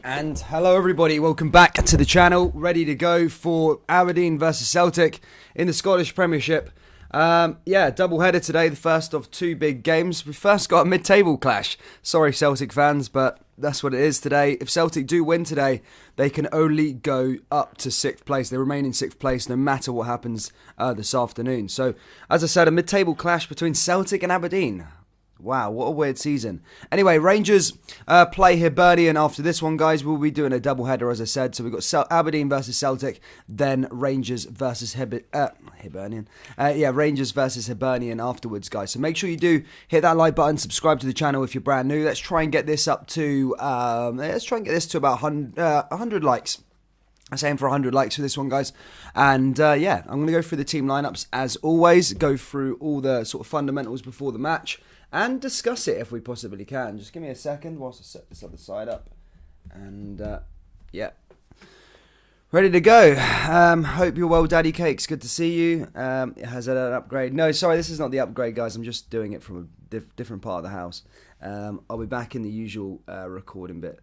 And hello everybody, welcome back to the channel, ready to go for Aberdeen versus Celtic in the Scottish Premiership. Double header today, the first of two big games. We first got a mid-table clash. Sorry Celtic fans, but that's what it is today. If Celtic do win today, they can only go up to 6th place. They remain in 6th place no matter what happens this afternoon. So, as I said, a mid-table clash between Celtic and Aberdeen. Wow, what a weird season. Anyway, Rangers play Hibernian after this one, guys. We'll be doing a double-header, as I said. So we've got Aberdeen versus Celtic, then Rangers versus Hibernian. Rangers versus Hibernian afterwards, guys. So make sure you do hit that like button, subscribe to the channel if you're brand new. Let's try and get this up to, about 100 likes. I'm saying for 100 likes for this one, guys. And I'm going to go through the team lineups as always, go through all the sort of fundamentals before the match, and discuss it if we possibly can. Just give me a second whilst I set this other side up. And, ready to go. Hope you're well, Daddy Cakes. Good to see you. Has it an upgrade? No, sorry, this is not the upgrade, guys. I'm just doing it from a different part of the house. I'll be back in the usual recording bit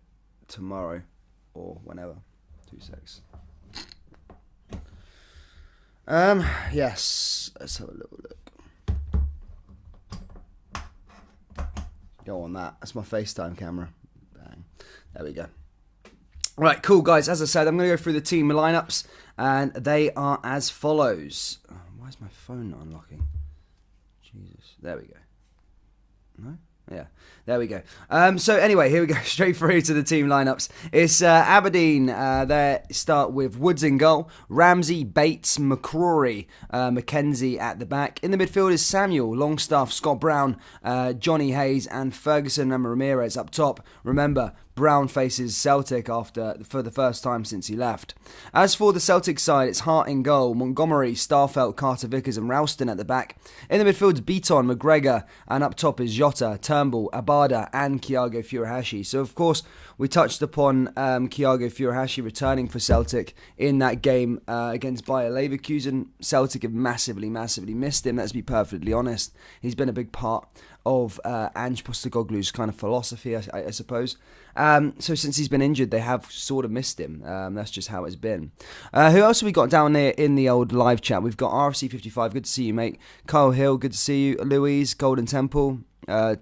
tomorrow or whenever. 2 secs. Yes. Let's have a little look. Go on that. That's my FaceTime camera. Bang. There we go. Right, cool, guys. As I said, I'm going to go through the team lineups, and they are as follows. Oh, why is my phone not unlocking? Jesus. There we go. No? Yeah, there we go. So anyway, here we go, straight through to the team lineups. It's Aberdeen. They start with Woods in goal, Ramsey, Bates, McCrory, McKenzie at the back. In the midfield is Samuel, Longstaff, Scott Brown, Johnny Hayes, and Ferguson and Ramirez up top. Remember, Brown faces Celtic for the first time since he left. As for the Celtic side, it's Hart in goal, Montgomery, Starfelt, Carter-Vickers and Ralston at the back. In the midfield, Beaton, McGregor, and up top is Jota, Turnbull, Abada and Kyago Furuhashi. So of course, we touched upon Kyago Furuhashi returning for Celtic in that game against Bayer Leverkusen. Celtic have massively missed him, let's be perfectly honest. He's been a big part of Ange Postecoglou's kind of philosophy, I suppose. So since he's been injured, they have sort of missed him. That's just how it's been. Who else have we got down there in the old live chat? We've got RFC55, good to see you, mate. Kyle Hill, good to see you. Louise, Golden Temple,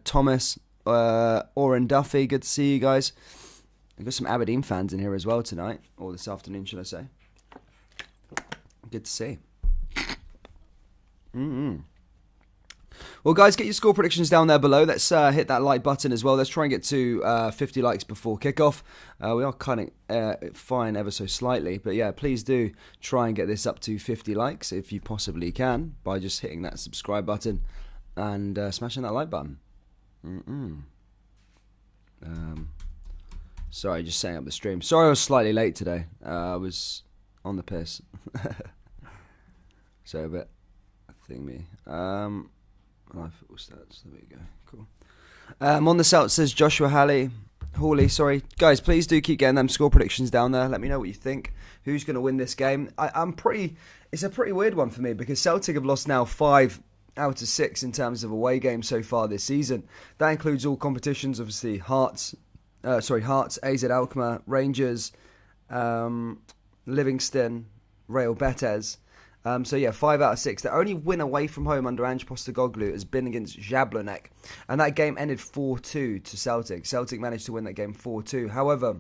Thomas, Oren Duffy, good to see you guys. We've got some Aberdeen fans in here as well tonight, or this afternoon, should I say. Good to see. Well, guys, get your score predictions down there below. Let's hit that like button as well. Let's try and get to 50 likes before kickoff. We are kind of fine ever so slightly. But yeah, please do try and get this up to 50 likes if you possibly can by just hitting that subscribe button and smashing that like button. Sorry, just setting up the stream. Sorry I was slightly late today. I was on the piss. So a bit thingy. Live football stats. There we go. Cool. On the Celt says Joshua Hawley. Sorry, guys. Please do keep getting them score predictions down there. Let me know what you think. Who's going to win this game? It's a pretty weird one for me because Celtic have lost now 5 out of 6 in terms of away games so far this season. That includes all competitions. Obviously, Hearts, AZ Alkmaar, Rangers, Livingston, Real Betis. 5 out of 6. The only win away from home under Ange Postecoglou has been against Jablonec. And that game ended 4-2 to Celtic. Celtic managed to win that game 4-2. However,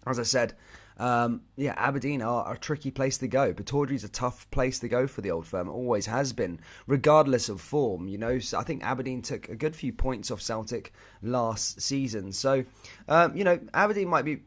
as I said, Aberdeen are a tricky place to go. Pittodrie's a tough place to go for the old firm. It always has been, regardless of form. So I think Aberdeen took a good few points off Celtic last season. So, Aberdeen might be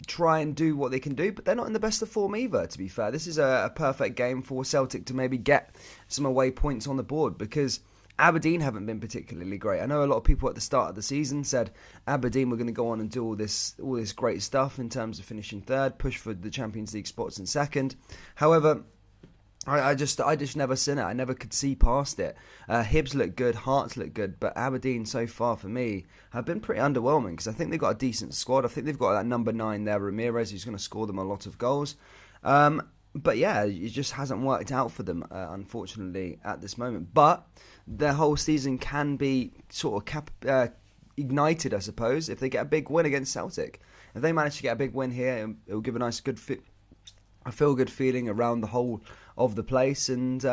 try and do what they can do, but they're not in the best of form either, to be fair. This is a perfect game for Celtic to maybe get some away points on the board because Aberdeen haven't been particularly great. I know a lot of people at the start of the season said Aberdeen were going to go on and do all this great stuff in terms of finishing third, push for the Champions League spots in second. However, I just never seen it. I never could see past it. Hibs look good, Hearts look good, but Aberdeen so far for me have been pretty underwhelming because I think they've got a decent squad. I think they've got that number 9 there, Ramirez, who's going to score them a lot of goals. But yeah, it just hasn't worked out for them, unfortunately, at this moment. But their whole season can be sort of ignited, I suppose, if they get a big win against Celtic. If they manage to get a big win here, it will give a nice, a feel-good feeling around the whole of the place, and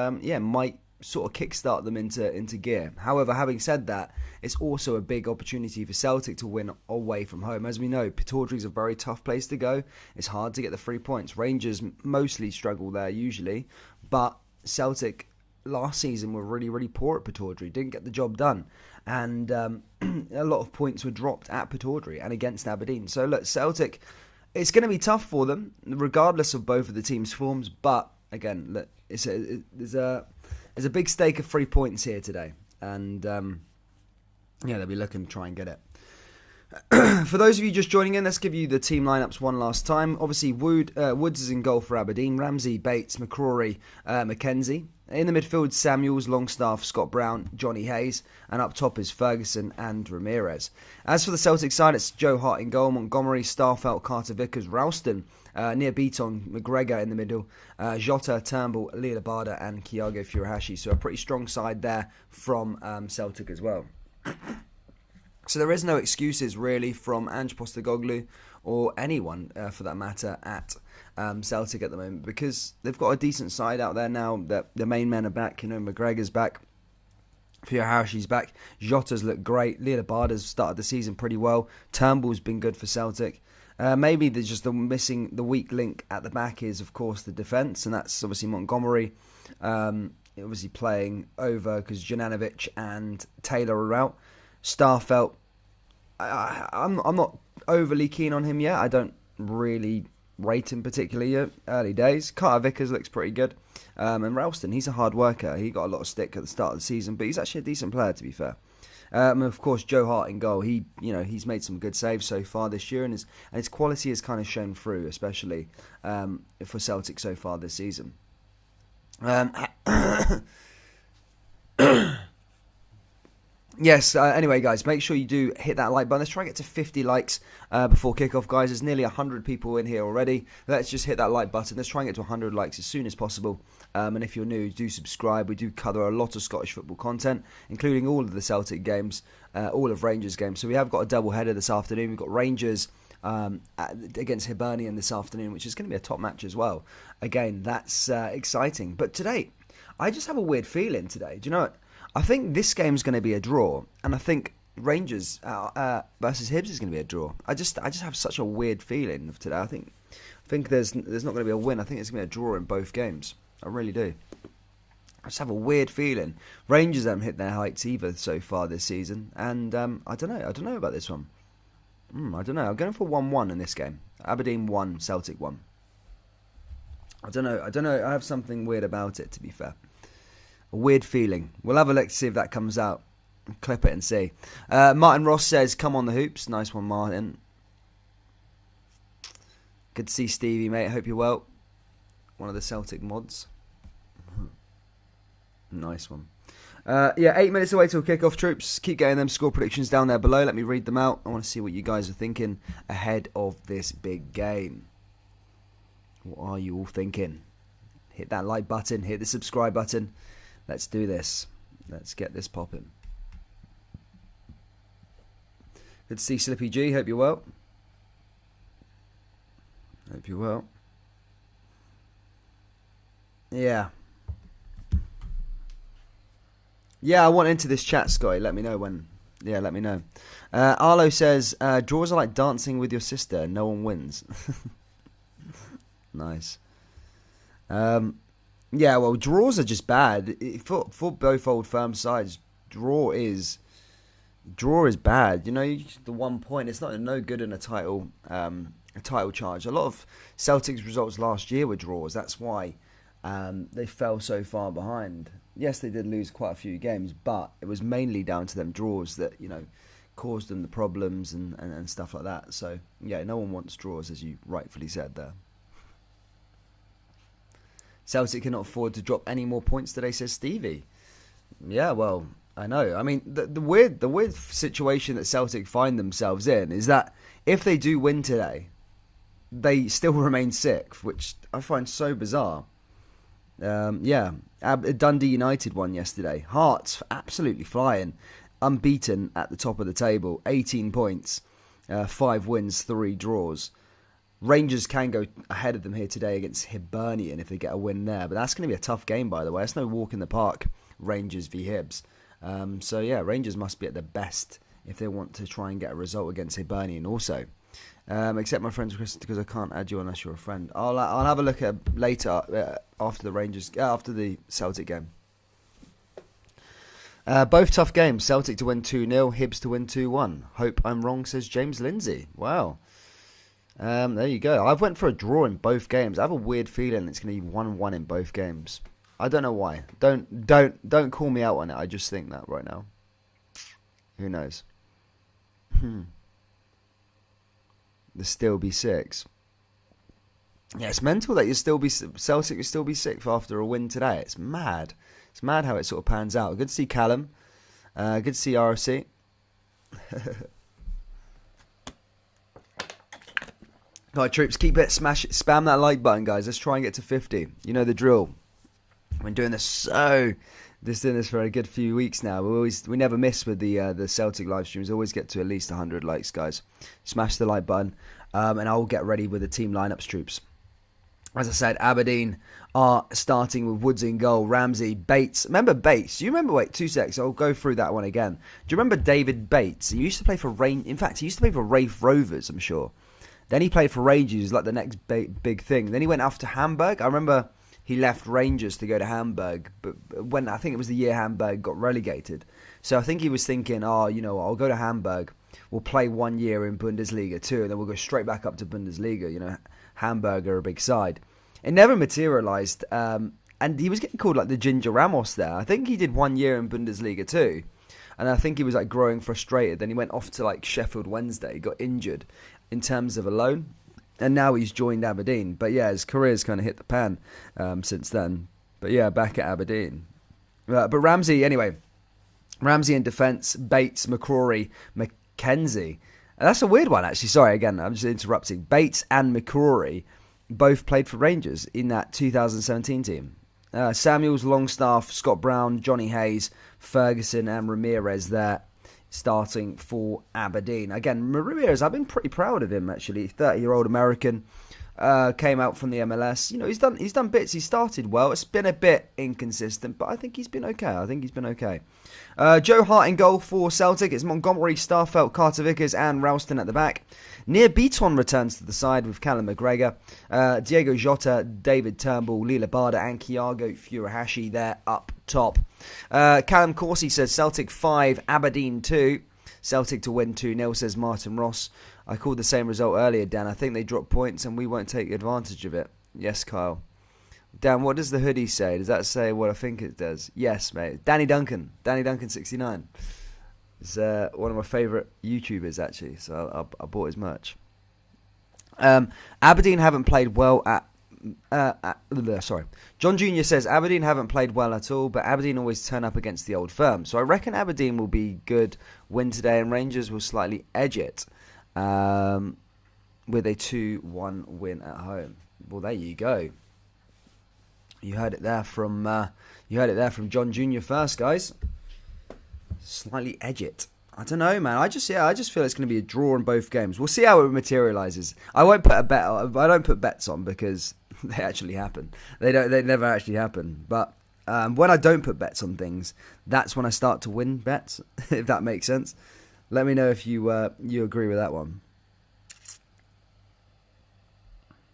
might sort of kickstart them into gear. However, having said that, it's also a big opportunity for Celtic to win away from home. As we know, Pittodrie is a very tough place to go. It's hard to get the 3 points. Rangers mostly struggle there usually, but Celtic last season were really, really poor at Pittodrie, didn't get the job done, and a lot of points were dropped at Pittodrie and against Aberdeen. So look, Celtic, it's going to be tough for them, regardless of both of the teams' forms, but again, look, there's a big stake of 3 points here today, and they'll be looking to try and get it. For those of you just joining in, let's give you the team lineups one last time. Obviously, Woods is in goal for Aberdeen, Ramsey, Bates, McCrory, McKenzie. In the midfield, Samuels, Longstaff, Scott Brown, Johnny Hayes, and up top is Ferguson and Ramirez. As for the Celtic side, it's Joe Hart in goal, Montgomery, Starfelt, Carter Vickers, Ralston, near Beaton, McGregor in the middle, Jota, Turnbull, Leila Bada, and Kyago Furuhashi. So a pretty strong side there from Celtic as well. So there is no excuses really from Ange Postecoglou or anyone for that matter at Celtic at the moment, because they've got a decent side out there now. That the main men are back. McGregor's back, Furuhashi's back, Jota's looked great, Leila Bada's started the season pretty well, Turnbull's been good for Celtic. Maybe there's just the weak link at the back is of course the defence, and that's obviously Montgomery obviously playing over because Juranovic and Taylor are out. Starfelt, I'm not overly keen on him yet. I don't really rate him particularly yet. Early days. Carter Vickers looks pretty good. And Ralston, he's a hard worker. He got a lot of stick at the start of the season, but he's actually a decent player, to be fair. And of course, Joe Hart in goal. He's made some good saves so far this year, and his quality has kind of shown through, especially for Celtic so far this season. Yes, anyway, guys, make sure you do hit that like button. Let's try and get to 50 likes before kickoff, guys. There's nearly 100 people in here already. Let's just hit that like button. Let's try and get to 100 likes as soon as possible. And if you're new, do subscribe. We do cover a lot of Scottish football content, including all of the Celtic games, all of Rangers games. So we have got a double header this afternoon. We've got Rangers against Hibernian this afternoon, which is going to be a top match as well. Again, that's exciting. But today, I just have a weird feeling today. Do you know what? I think this game's going to be a draw, and I think Rangers versus Hibs is going to be a draw. I just have such a weird feeling of today. I think there's not going to be a win. I think it's going to be a draw in both games. I really do. I just have a weird feeling. Rangers haven't hit their heights either so far this season, and I don't know. I don't know about this one. I don't know. I'm going for 1-1 in this game. Aberdeen 1, Celtic 1. I don't know. I have something weird about it, to be fair. A weird feeling. We'll have a look to see if that comes out. Clip it and see. Martin Ross says, come on the hoops. Nice one, Martin. Good to see Stevie, mate. Hope you're well. One of the Celtic mods. Nice one. 8 minutes away till kickoff, troops. Keep getting them score predictions down there below. Let me read them out. I want to see what you guys are thinking ahead of this big game. What are you all thinking? Hit that like button. Hit the subscribe button. Let's do this. Let's get this popping. Good to see Slippy G. Hope you're well. Hope you're well. Yeah, I want into this chat, Scotty. Let me know when. Yeah, let me know. Arlo says, draws are like dancing with your sister. No one wins. Nice. Yeah, well, draws are just bad. For both Old Firm sides, draw is bad. The 1 point, it's no good in a title charge. A lot of Celtic's results last year were draws. That's why they fell so far behind. Yes, they did lose quite a few games, but it was mainly down to them draws that caused them the problems and stuff like that. So yeah, no one wants draws, as you rightfully said there. Celtic cannot afford to drop any more points today, says Stevie. Yeah, well, I know. I mean, the weird situation that Celtic find themselves in is that if they do win today, they still remain sixth, which I find so bizarre. Dundee United won yesterday. Hearts absolutely flying. unbeaten at the top of the table, 18 points, 5 wins, 3 draws. Rangers can go ahead of them here today against Hibernian if they get a win there. But that's going to be a tough game, by the way. It's no walk in the park, Rangers v Hibs. So, yeah, Rangers must be at their best if they want to try and get a result against Hibernian also. Except my friend's request because I can't add you unless you're a friend. I'll have a look at it later after the Celtic game. Both tough games. Celtic to win 2-0, Hibs to win 2-1. Hope I'm wrong, says James Lindsay. Wow. There you go. I've went for a draw in both games. I have a weird feeling it's going to be 1-1 in both games. I don't know why. Don't call me out on it. I just think that right now. Who knows? The still be six. Yeah, it's mental that Celtic will still be sixth after a win today. It's mad. It's mad how it sort of pans out. Good to see Callum. Good to see RFC. Right, troops, keep it, smash it, spam that like button, guys. Let's try and get to 50. You know the drill. I've been doing this doing this for a good few weeks now. We never miss with the Celtic live streams. Always get to at least 100 likes, guys. Smash the like button, and I'll get ready with the team lineups, troops. As I said, Aberdeen are starting with Woods in goal, Ramsey, Bates. Remember Bates? Do you remember? Wait, 2 seconds. I'll go through that one again. Do you remember David Bates? He used to play for In fact, he used to play for Raith Rovers, I'm sure. Then he played for Rangers, like the next big thing. Then he went off to Hamburg. I remember he left Rangers to go to Hamburg, but when I think it was the year Hamburg got relegated. So I think he was thinking, I'll go to Hamburg. We'll play 1 year in Bundesliga 2, and then we'll go straight back up to Bundesliga. Hamburg are a big side. It never materialised, and he was getting called like the Ginger Ramos there. I think he did 1 year in Bundesliga 2, and I think he was like growing frustrated. Then he went off to like Sheffield Wednesday, got injured in terms of a loan, and now he's joined Aberdeen. But yeah, his career's kind of hit the pan since then. But yeah, back at Aberdeen. But Ramsey, anyway. Ramsey in defence, Bates, McCrory, McKenzie. That's a weird one, actually. Sorry, again, I'm just interrupting. Bates and McCrory both played for Rangers in that 2017 team. Samuels, Longstaff, Scott Brown, Johnny Hayes, Ferguson and Ramirez there starting for Aberdeen. Again, Ramirez, I've been pretty proud of him, actually. 30-year-old American, came out from the MLS. He's done bits. He started well. It's been a bit inconsistent, but I think he's been okay. Joe Hart in goal for Celtic. It's Montgomery, Starfelt, Carter Vickers and Ralston at the back. Near Beaton returns to the side with Callum McGregor. Diego Jota, David Turnbull, Lila Barda and Kiago Furuhashi there up top. Callum Corsi says Celtic 5, Aberdeen 2. Celtic to win 2-0, says Martin Ross. I called the same result earlier, Dan. I think they dropped points and we won't take advantage of it. Yes, Kyle. Dan, what does the hoodie say? Does that say what I think it does? Yes, mate. Danny Duncan 69. He's one of my favourite YouTubers, actually, so I bought his merch. Aberdeen haven't played well John Jr. says Aberdeen haven't played well at all, but Aberdeen always turn up against the old firm. So I reckon Aberdeen will be good win today and Rangers will slightly edge it with a 2-1 win at home. Well, there you go. You heard it there from John Jr. first, guys. Slightly edge it. I don't know, man. I just feel it's going to be a draw in both games. We'll see how it materialises. I won't put a bet. I don't put bets on because they actually happen. They never actually happen. But when I don't put bets on things, that's when I start to win bets. If that makes sense. Let me know if you agree with that one.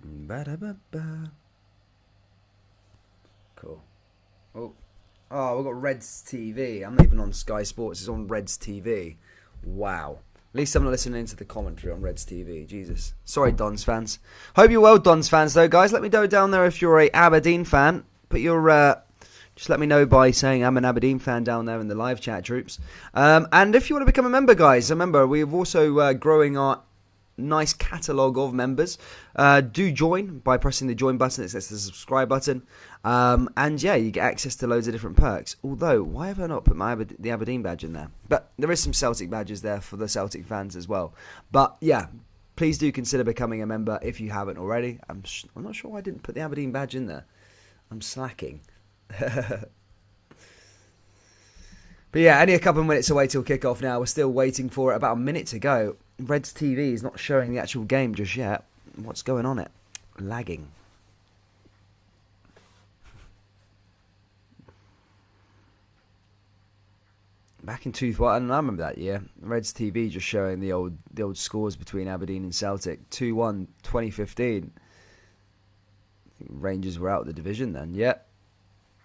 Ba-da-ba-ba. Cool. Oh, we've got Reds TV. I'm not even on Sky Sports. It's on Reds TV. Wow. At least I'm not listening to the commentary on Reds TV. Jesus. Sorry, Dons fans. Hope you're well, Dons fans, though, guys. Let me know down there if you're a Aberdeen fan. Put your... just let me know by saying I'm an Aberdeen fan down there in the live chat, troops. And if you want to become a member, guys, remember, we're also growing our nice catalogue of members. Do join by pressing the join button. It says the subscribe button. And yeah, you get access to loads of different perks. Although, why have I not put the Aberdeen badge in there? But there is some Celtic badges there for the Celtic fans as well. But yeah, please do consider becoming a member if you haven't already. I'm not sure why I didn't put the Aberdeen badge in there. I'm slacking. But yeah, only a couple of minutes away till kickoff now. We're still waiting for it. About a minute to go. Reds TV is not showing the actual game just yet. What's going on it? Lagging. Back in 2000, I remember that year. Reds TV just showing the old scores between Aberdeen and Celtic. 2-1, 2015. I think Rangers were out of the division then. Yeah.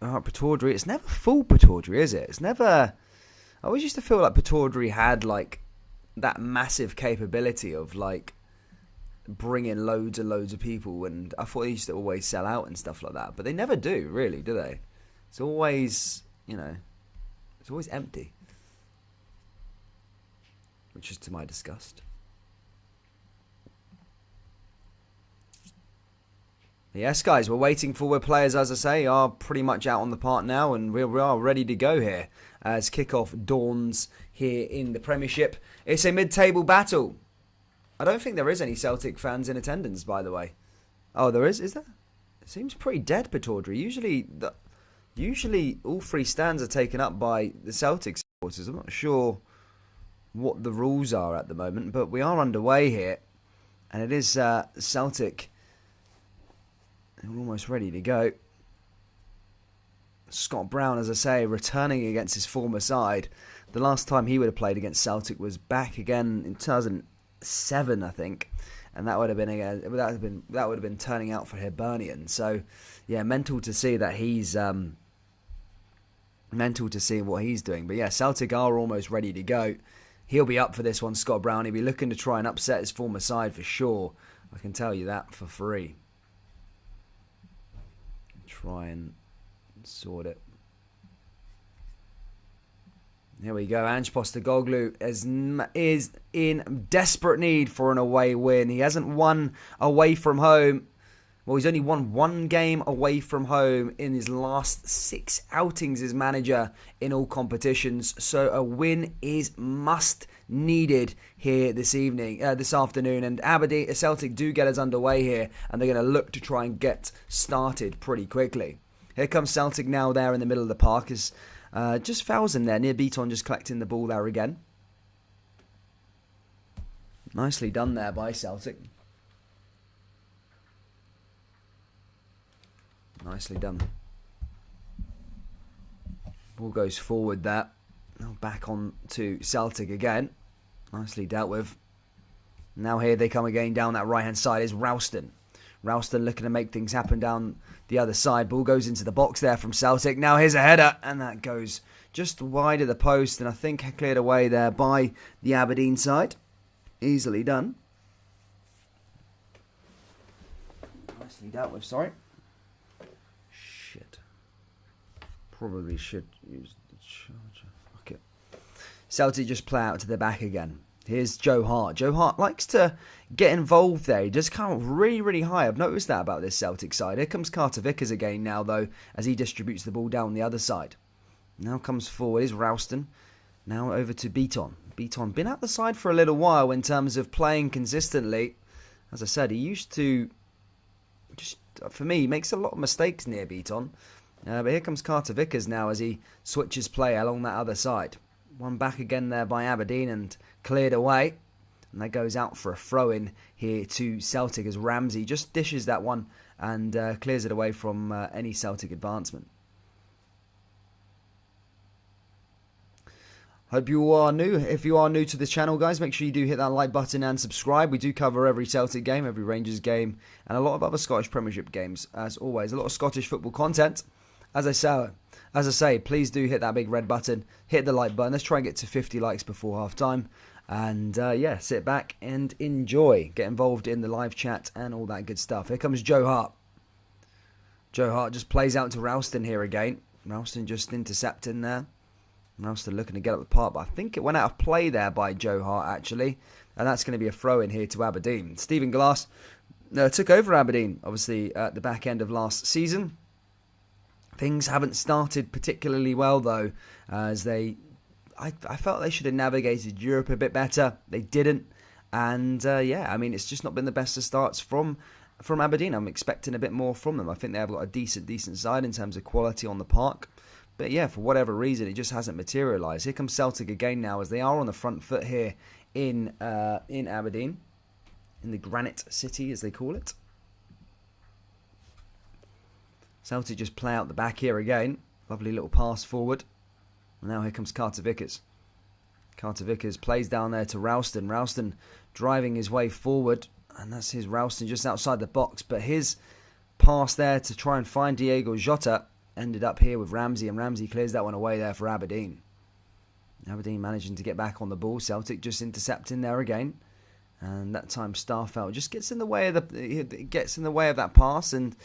Pataudry. It's never full Pataudry, is it? It's never. I always used to feel like Pataudry had like that massive capability of like bringing loads and loads of people, and I thought they used to always sell out and stuff like that. But they never do, really, do they? It's always, it's always empty. Which is to my disgust. Yes, guys, we're waiting for where players, as I say, are pretty much out on the park now, and we are ready to go here as kickoff dawns here in the Premiership. It's a mid-table battle. I don't think there is any Celtic fans in attendance, by the way. Oh, there is? Is there? It seems pretty dead, Pataudry. Usually all three stands are taken up by the Celtic supporters. I'm not sure what the rules are at the moment, but we are underway here, and it is Celtic. We're almost ready to go. Scott Brown, as I say, returning against his former side. The last time he would have played against Celtic was back again in 2007, I think, and that would have been turning out for Hibernian. So, yeah, mental to see that he's mental to see what he's doing. But yeah, Celtic are almost ready to go. He'll be up for this one, Scott Brown. He'll be looking to try and upset his former side for sure. I can tell you that for free. Try and sort it. Here we go. Ange Postecoglou is in desperate need for an away win. He hasn't won away from home. Well, he's only won one game away from home in his last 6 outings as manager in all competitions. So a win is must needed here this afternoon. And Aberdeen, Celtic do get us underway here, and they're going to look to try and get started pretty quickly. Here comes Celtic now there in the middle of the park. Is just fouls in there near Beaton, just collecting the ball there again. Nicely done there by Celtic. Nicely done. Ball goes forward there. Now back on to Celtic again. Nicely dealt with. Now here they come again down that right hand side is Ralston. Ralston looking to make things happen down the other side. Ball goes into the box there from Celtic. Now here's a header, and that goes just wide of the post, and I think cleared away there by the Aberdeen side. Easily done. Nicely dealt with, sorry. Probably should use the charger. Okay. Celtic just play out to the back again. Here's Joe Hart. Joe Hart likes to get involved there. He does come really, really high. I've noticed that about this Celtic side. Here comes Carter Vickers again now, though, as he distributes the ball down the other side. Now comes forward is Ralston. Now over to Beaton. Beaton been at the side for a little while in terms of playing consistently. As I said, he used to just, for me, he makes a lot of mistakes near Beaton. But here comes Carter Vickers now as he switches play along that other side. One back again there by Aberdeen and cleared away. And that goes out for a throw-in here to Celtic as Ramsey just dishes that one and clears it away from any Celtic advancement. Hope you are new. If you are new to this channel, guys, make sure you do hit that like button and subscribe. We do cover every Celtic game, every Rangers game, and a lot of other Scottish Premiership games, as always. A lot of Scottish football content. As I say, please do hit that big red button, hit the like button. Let's try and get to 50 likes before half time. And yeah, sit back and enjoy. Get involved in the live chat and all that good stuff. Here comes Joe Hart. Joe Hart just plays out to Ralston here again. Ralston just intercepting there. Ralston looking to get up the park, but I think it went out of play there by Joe Hart, actually. And that's going to be a throw-in here to Aberdeen. Stephen Glass took over Aberdeen, obviously, at the back end of last season. Things haven't started particularly well, though, as I felt they should have navigated Europe a bit better. They didn't. And, yeah, I mean, it's just not been the best of starts from Aberdeen. I'm expecting a bit more from them. I think they have got a decent side in terms of quality on the park. But yeah, for whatever reason, it just hasn't materialised. Here comes Celtic again now, as they are on the front foot here in Aberdeen, in the Granite City, as they call it. Celtic just play out the back here again. Lovely little pass forward. And now here comes Carter Vickers. Carter Vickers plays down there to Ralston. Ralston driving his way forward. And that's his Ralston just outside the box. But his pass there to try and find Diego Jota ended up here with Ramsey. And Ramsey clears that one away there for Aberdeen. Aberdeen managing to get back on the ball. Celtic just intercepting there again. And that time Starfelt just gets in the way of that pass, and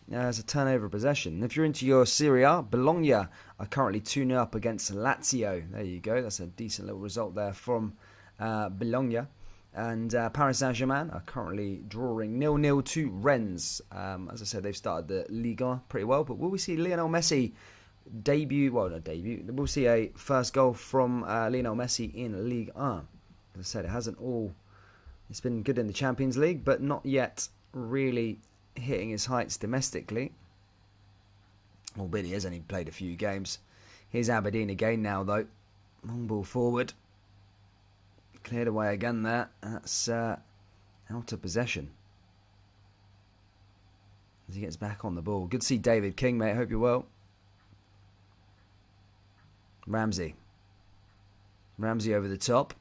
there's a turnover of possession. If you're into your Serie A, Bologna are currently 2-0 up against Lazio. There you go. That's a decent little result there from Bologna. And Paris Saint-Germain are currently drawing 0-0 to Rennes. As I said, they've started the Liga pretty well. But will we see Lionel Messi debut? Well, not debut. We'll see a first goal from Lionel Messi in Ligue 1. As I said, it hasn't all... It's been good in the Champions League, but not yet really hitting his heights domestically. Albeit he has only played a few games. Here's Aberdeen again now, though. Long ball forward. Cleared away again there. That's out of possession. As he gets back on the ball. Good to see David King, mate. Hope you're well. Ramsey. Ramsey over the top.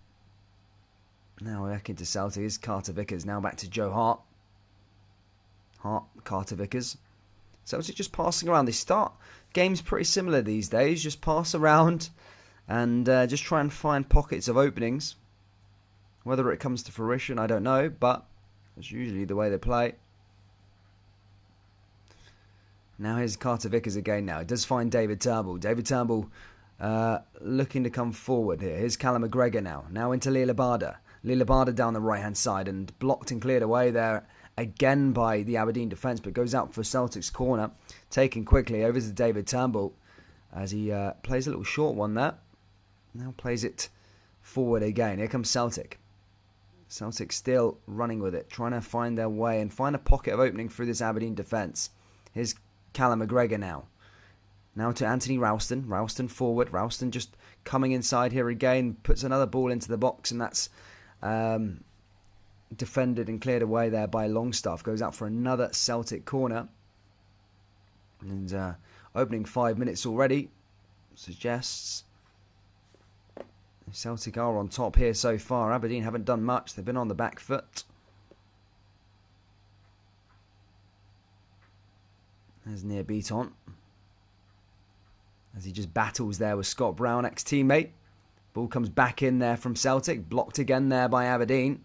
Now we're back into Celtic. Is Carter Vickers. Now back to Joe Hart. Carter Vickers. Celtic just passing around. They start games pretty similar these days. Just pass around and just try and find pockets of openings. Whether it comes to fruition, I don't know, but that's usually the way they play. Now here's Carter Vickers again now. It does find David Turnbull. David Turnbull looking to come forward here. Here's Callum McGregor now. Now into Lillibada. Lillibada down the right-hand side and blocked and cleared away there again by the Aberdeen defence, but goes out for Celtic's corner. Taken quickly over to David Turnbull as he plays a little short one there. Now plays it forward again. Here comes Celtic. Celtic still running with it, trying to find their way and find a pocket of opening through this Aberdeen defence. Here's Callum McGregor now. Now to Anthony Ralston. Ralston forward. Ralston just coming inside here again. Puts another ball into the box, and that's defended and cleared away there by Longstaff. Goes out for another Celtic corner. And opening 5 minutes already suggests Celtic are on top here so far. Aberdeen haven't done much. They've been on the back foot. There's Near Beaton as he just battles there with Scott Brown, ex-teammate. Ball comes back in there from Celtic. Blocked again there by Aberdeen.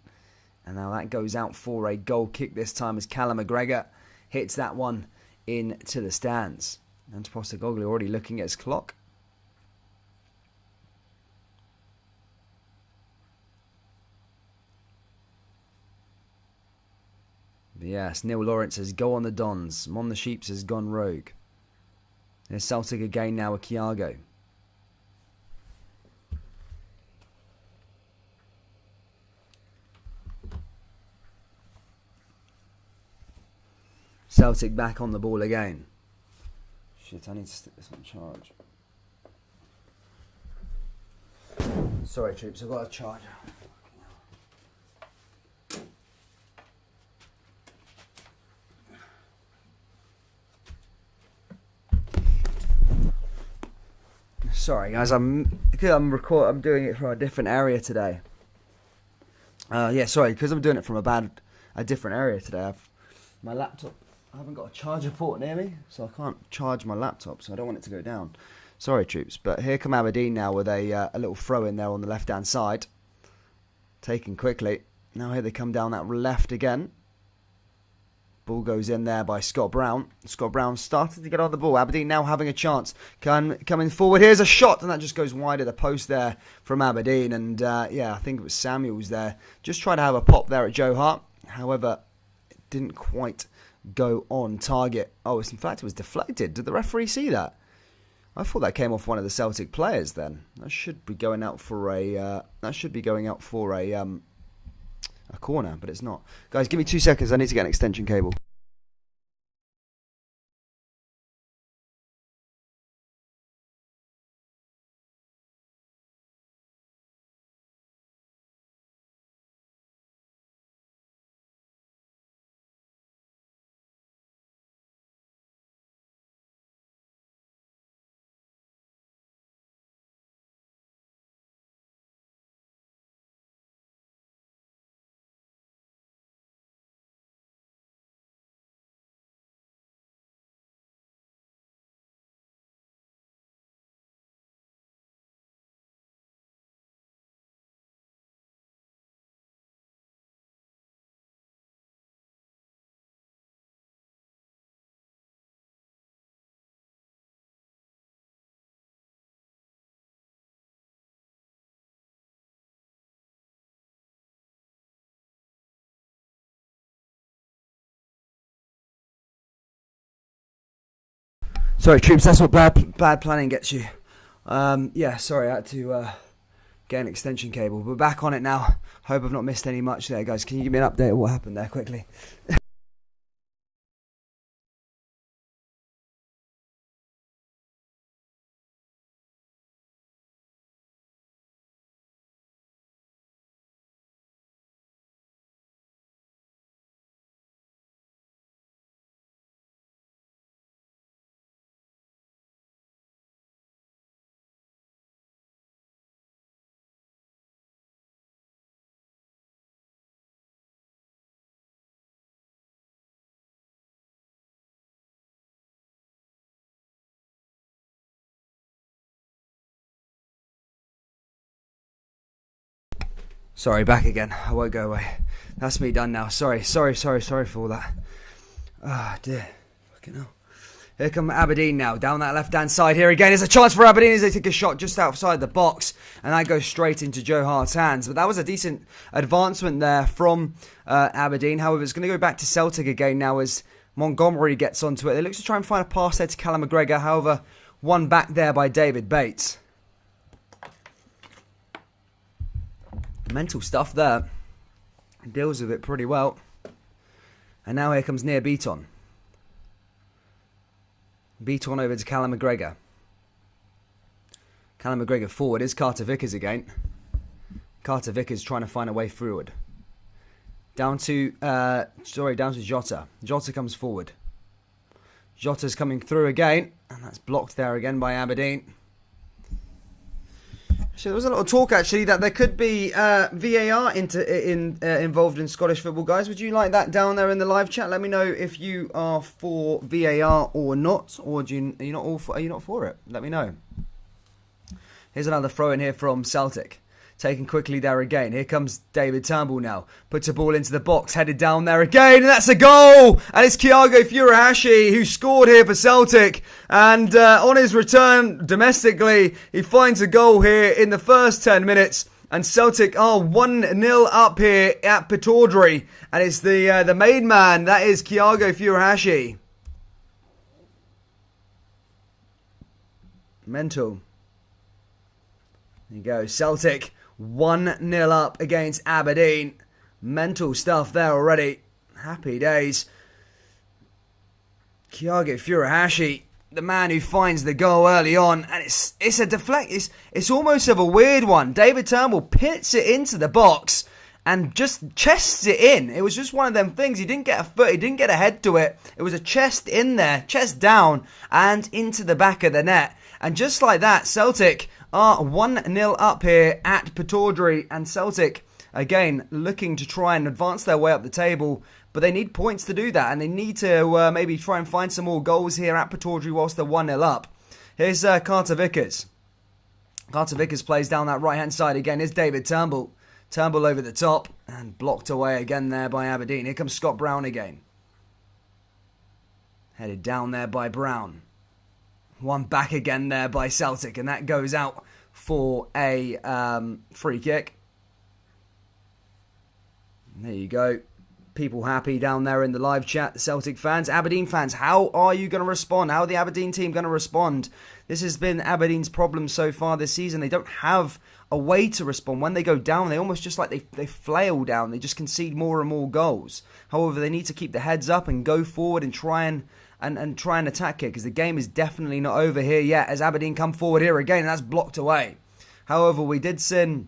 And now that goes out for a goal kick this time as Callum McGregor hits that one into the stands. And Postecoglou already looking at his clock. But yes, Neil Lawrence says, go on the Dons. Mon the Sheeps has gone rogue. There's Celtic again now with Thiago. Celtic back on the ball again. Shit, I need to stick this on charge. Sorry, troops, I've got a charger. Sorry, guys. I'm doing it from a different area today. Because I'm doing it from a different area today. My laptop. I haven't got a charger port near me, so I can't charge my laptop. So I don't want it to go down. Sorry, troops. But here come Aberdeen now with a little throw in there on the left-hand side, taken quickly. Now here they come down that left again. Ball goes in there by Scott Brown. Scott Brown started to get on the ball. Aberdeen now having a chance. Coming forward. Here's a shot, and that just goes wide of the post there from Aberdeen. And I think it was Samuels there. Just trying to have a pop there at Joe Hart. However, it didn't quite go on target. Oh, in fact, it was deflected. Did the referee see that? I thought that came off one of the Celtic players. Then that should be going out for a. A corner, but it's not. Guys, give me 2 seconds. I need to get an extension cable. Sorry, troops, that's what bad planning gets you. Yeah, sorry, I had to get an extension cable. We're back on it now. Hope I've not missed any much there, guys. Can you give me an update of what happened there quickly? Sorry, back again. I won't go away. That's me done now. Sorry for all that. Ah, dear. Fucking hell. Here come Aberdeen now, down that left-hand side here again. There's a chance for Aberdeen as they take a shot just outside the box, and that goes straight into Joe Hart's hands. But that was a decent advancement there from Aberdeen. However, it's going to go back to Celtic again now as Montgomery gets onto it. They look to try and find a pass there to Callum McGregor. However, one back there by David Bates. Mental stuff there. Deals with it pretty well. And now here comes Near Beaton. Beaton over to Callum McGregor. Callum McGregor forward is Carter Vickers again. Carter Vickers trying to find a way forward. Down to Jota. Jota comes forward. Jota's coming through again. And that's blocked there again by Aberdeen. So there was a lot of talk actually that there could be VAR involved in Scottish football, guys. Would you like that down there in the live chat? Let me know if you are for VAR or not, or are you not for it? Let me know. Here's another throw in here from Celtic. Taken quickly there again. Here comes David Turnbull now. Puts a ball into the box. Headed down there again. And that's a goal! And it's Thiago Furuhashi who scored here for Celtic. And on his return domestically, he finds a goal here in the first 10 minutes. And Celtic are 1-0 up here at Pittodrie. And it's the main man. That is Thiago Furuhashi. Mental. There you go. Celtic 1-0 up against Aberdeen. Mental stuff there already. Happy days. Thiago Furuhashi, the man who finds the goal early on, and it's a deflect. It's almost of a weird one. David Turnbull pits it into the box and just chests it in. It was just one of them things. He didn't get a foot. He didn't get a head to it. It was a chest in there, chest down, and into the back of the net. And just like that, Celtic are 1-0 up here at Pittodrie, and Celtic, again, looking to try and advance their way up the table, but they need points to do that, and they need to maybe try and find some more goals here at Pittodrie whilst they're 1-0 up. Here's Carter Vickers. Carter Vickers plays down that right-hand side again. Here's David Turnbull. Turnbull over the top, and blocked away again there by Aberdeen. Here comes Scott Brown again. Headed down there by Brown. One back again there by Celtic, and that goes out for a free kick. There you go. People happy down there in the live chat. The Celtic fans, Aberdeen fans, how are you going to respond? How are the Aberdeen team going to respond? This has been Aberdeen's problem so far this season. They don't have a way to respond. When they go down, they almost just like they flail down. They just concede more and more goals. However, they need to keep their heads up and go forward and try and attack it, because the game is definitely not over here yet as Aberdeen come forward here again, and that's blocked away. However, we did see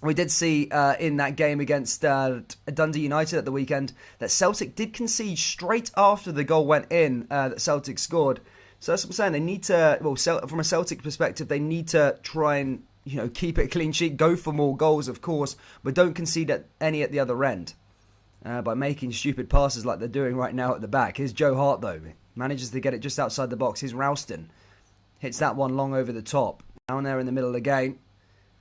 in that game against Dundee United at the weekend that Celtic did concede straight after the goal went in that Celtic scored. So that's what I'm saying. They need to, from a Celtic perspective, they need to try and keep it a clean sheet, go for more goals, of course, but don't concede any at the other end. By making stupid passes like they're doing right now at the back. Here's Joe Hart, though. Manages to get it just outside the box. Here's Ralston. Hits that one long over the top. Down there in the middle again.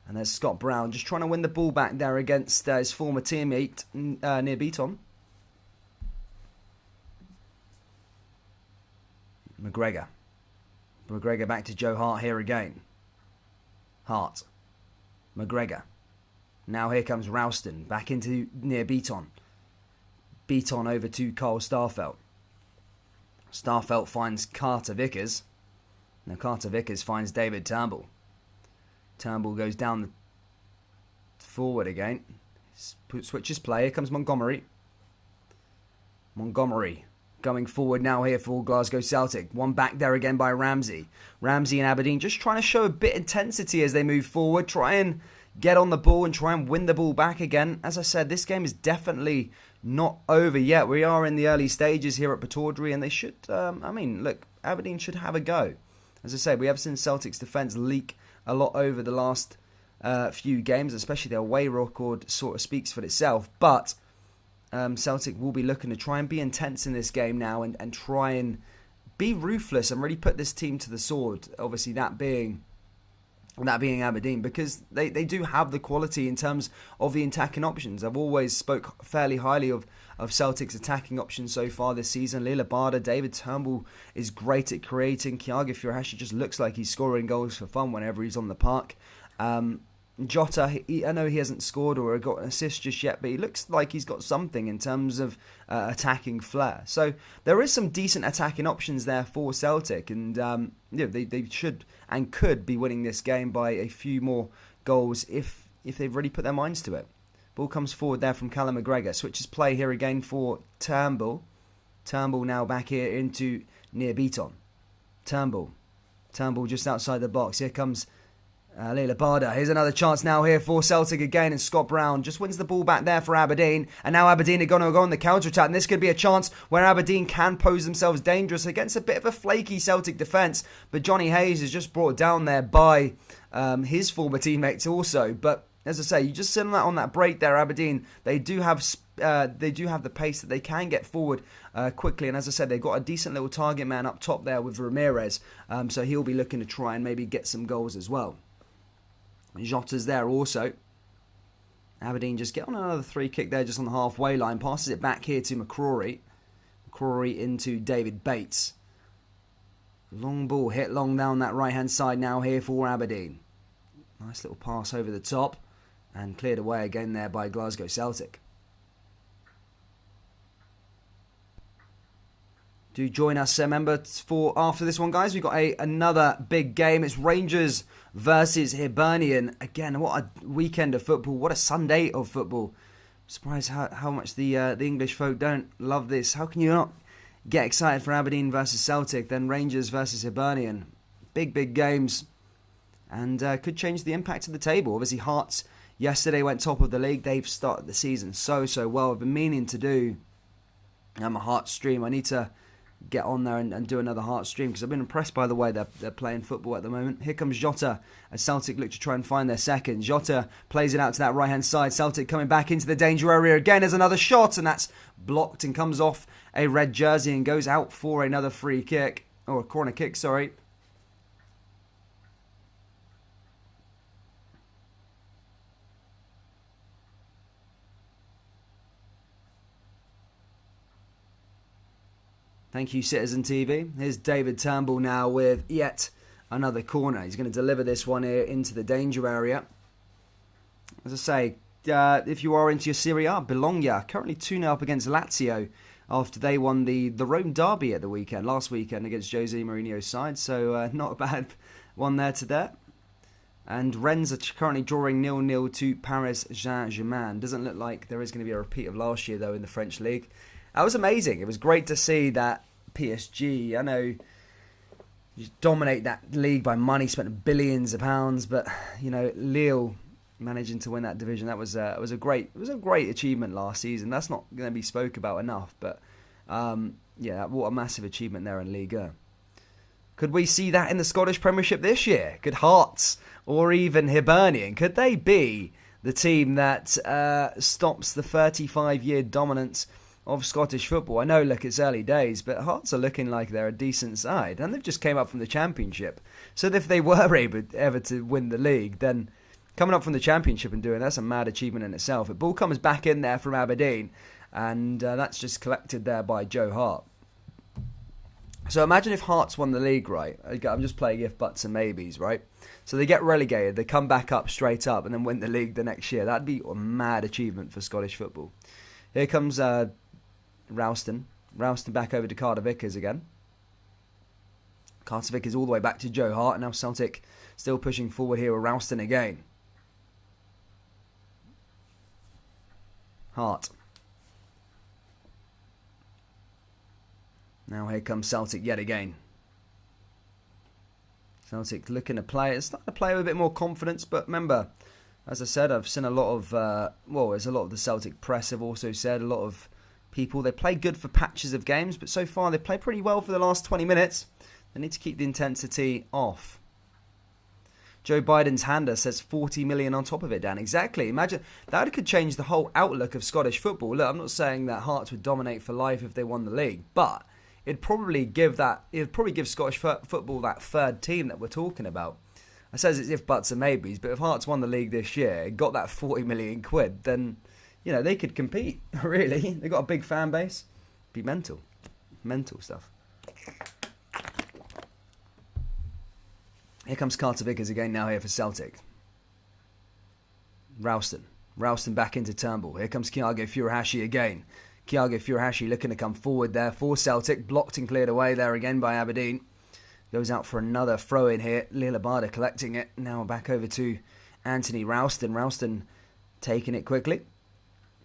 And there's Scott Brown just trying to win the ball back there against his former teammate Near Beaton. McGregor. McGregor back to Joe Hart here again. Hart. McGregor. Now here comes Ralston. Back into Near Beaton. Beaton over to Carl Starfelt. Starfelt finds Carter Vickers. Now Carter Vickers finds David Turnbull. Turnbull goes down the forward again. Switches play. Here comes Montgomery. Montgomery going forward now here for Glasgow Celtic. One back there again by Ramsey. Ramsey and Aberdeen just trying to show a bit of intensity as they move forward. Try and get on the ball and try and win the ball back again. As I said, this game is definitely not over yet. We are in the early stages here at Pataudry, and they should, look, Aberdeen should have a go. As I said, we have seen Celtic's defence leak a lot over the last few games, especially their away record sort of speaks for itself. But Celtic will be looking to try and be intense in this game now and try and be ruthless and really put this team to the sword. Obviously, that being Aberdeen, because they do have the quality in terms of the attacking options. I've always spoke fairly highly of Celtic's attacking options so far this season. Lila Barda, David Turnbull is great at creating. Kyaga Furuhashi just looks like he's scoring goals for fun whenever he's on the park. Jota, I know he hasn't scored or got an assist just yet, but he looks like he's got something in terms of attacking flair. So there is some decent attacking options there for Celtic, and they should and could be winning this game by a few more goals if they've really put their minds to it. Ball comes forward there from Callum McGregor. Switches play here again for Turnbull. Turnbull now back here into near Beaton. Turnbull just outside the box. Here comes Lila Barda. Here's another chance now here for Celtic again, and Scott Brown just wins the ball back there for Aberdeen, and now Aberdeen are going to go on the counter-attack, and this could be a chance where Aberdeen can pose themselves dangerous against a bit of a flaky Celtic defence, but Johnny Hayes is just brought down there by his former teammates also. But as I say, you just sit on that break there, Aberdeen, they do have the pace that they can get forward quickly, and as I said, they've got a decent little target man up top there with Ramirez, so he'll be looking to try and maybe get some goals as well. Jota's there also. Aberdeen just get on another free kick there just on the halfway line. Passes it back here to McCrory. McCrory into David Bates. Long ball hit long down that right hand side now here for Aberdeen. Nice little pass over the top. And cleared away again there by Glasgow Celtic. Do join us, remember, for after this one, guys. We've got another big game. It's Rangers versus Hibernian. Again, what a weekend of football. What a Sunday of football. I'm surprised how much the English folk don't love this. How can you not get excited for Aberdeen versus Celtic, then Rangers versus Hibernian? Big games. And could change the impact of the table. Obviously, Hearts yesterday went top of the league. They've started the season so well. I've been meaning to do a Hearts stream. I need to get on there and do another Hearts stream, because I've been impressed by the way they're playing football at the moment. Here comes Jota as Celtic look to try and find their second. Jota plays it out to that right hand side. Celtic coming back into the danger area again as another shot, and that's blocked and comes off a red jersey and goes out for another free kick, or a corner kick, sorry. Thank you, Citizen TV. Here's David Turnbull now with yet another corner. He's going to deliver this one here into the danger area. As I say, if you are into your Serie A, Bologna currently 2-0 up against Lazio after they won the Rome derby at the last weekend against Jose Mourinho's side. So not a bad one there to there. And Rennes are currently drawing 0-0 to Paris Saint-Germain. Doesn't look like there is going to be a repeat of last year, though, in the French league. That was amazing. It was great to see that PSG, I know, you dominate that league by money, spent billions of pounds, but Lille managing to win that division, that was a great achievement last season. That's not going to be spoke about enough, but what a massive achievement there in Liga. Could we see that in the Scottish Premiership this year? Could Hearts or even Hibernian, could they be the team that stops the 35-year dominance of Scottish football? I know, look, it's early days, but Hearts are looking like they're a decent side, and they've just came up from the Championship. So if they were able ever to win the league, then coming up from the Championship and doing that's a mad achievement in itself. The ball comes back in there from Aberdeen, and that's just collected there by Joe Hart. So imagine if Hearts won the league, right? I'm just playing if, buts and maybes, right? So they get relegated, they come back up straight up, and then win the league the next year. That'd be a mad achievement for Scottish football. Here comes Ralston back over to Carter Vickers again. Kartovic is all the way back to Joe Hart. And now Celtic still pushing forward here with Ralston again. Hart. Now here comes Celtic yet again. Celtic looking to play. It's starting to play with a bit more confidence, but remember, as I said, I've seen a lot of, there's a lot of the Celtic press have also said, a lot of people, they play good for patches of games, but so far they play pretty well for the last 20 minutes. They need to keep the intensity off. Joe Biden's hander says 40 million on top of it, Dan. Exactly. Imagine, that could change the whole outlook of Scottish football. Look, I'm not saying that Hearts would dominate for life if they won the league, but it'd probably give Scottish football that third team that we're talking about. I says it's if buts and maybes, but if Hearts won the league this year, got that 40 million quid, then, you know, they could compete, really. They've got a big fan base. Be mental. Mental stuff. Here comes Kartovic again now here for Celtic. Ralston back into Turnbull. Here comes Thiago Furuhashi again. Thiago Furuhashi looking to come forward there for Celtic. Blocked and cleared away there again by Aberdeen. Goes out for another throw in here. Lillabada collecting it. Now back over to Anthony Ralston. Ralston taking it quickly.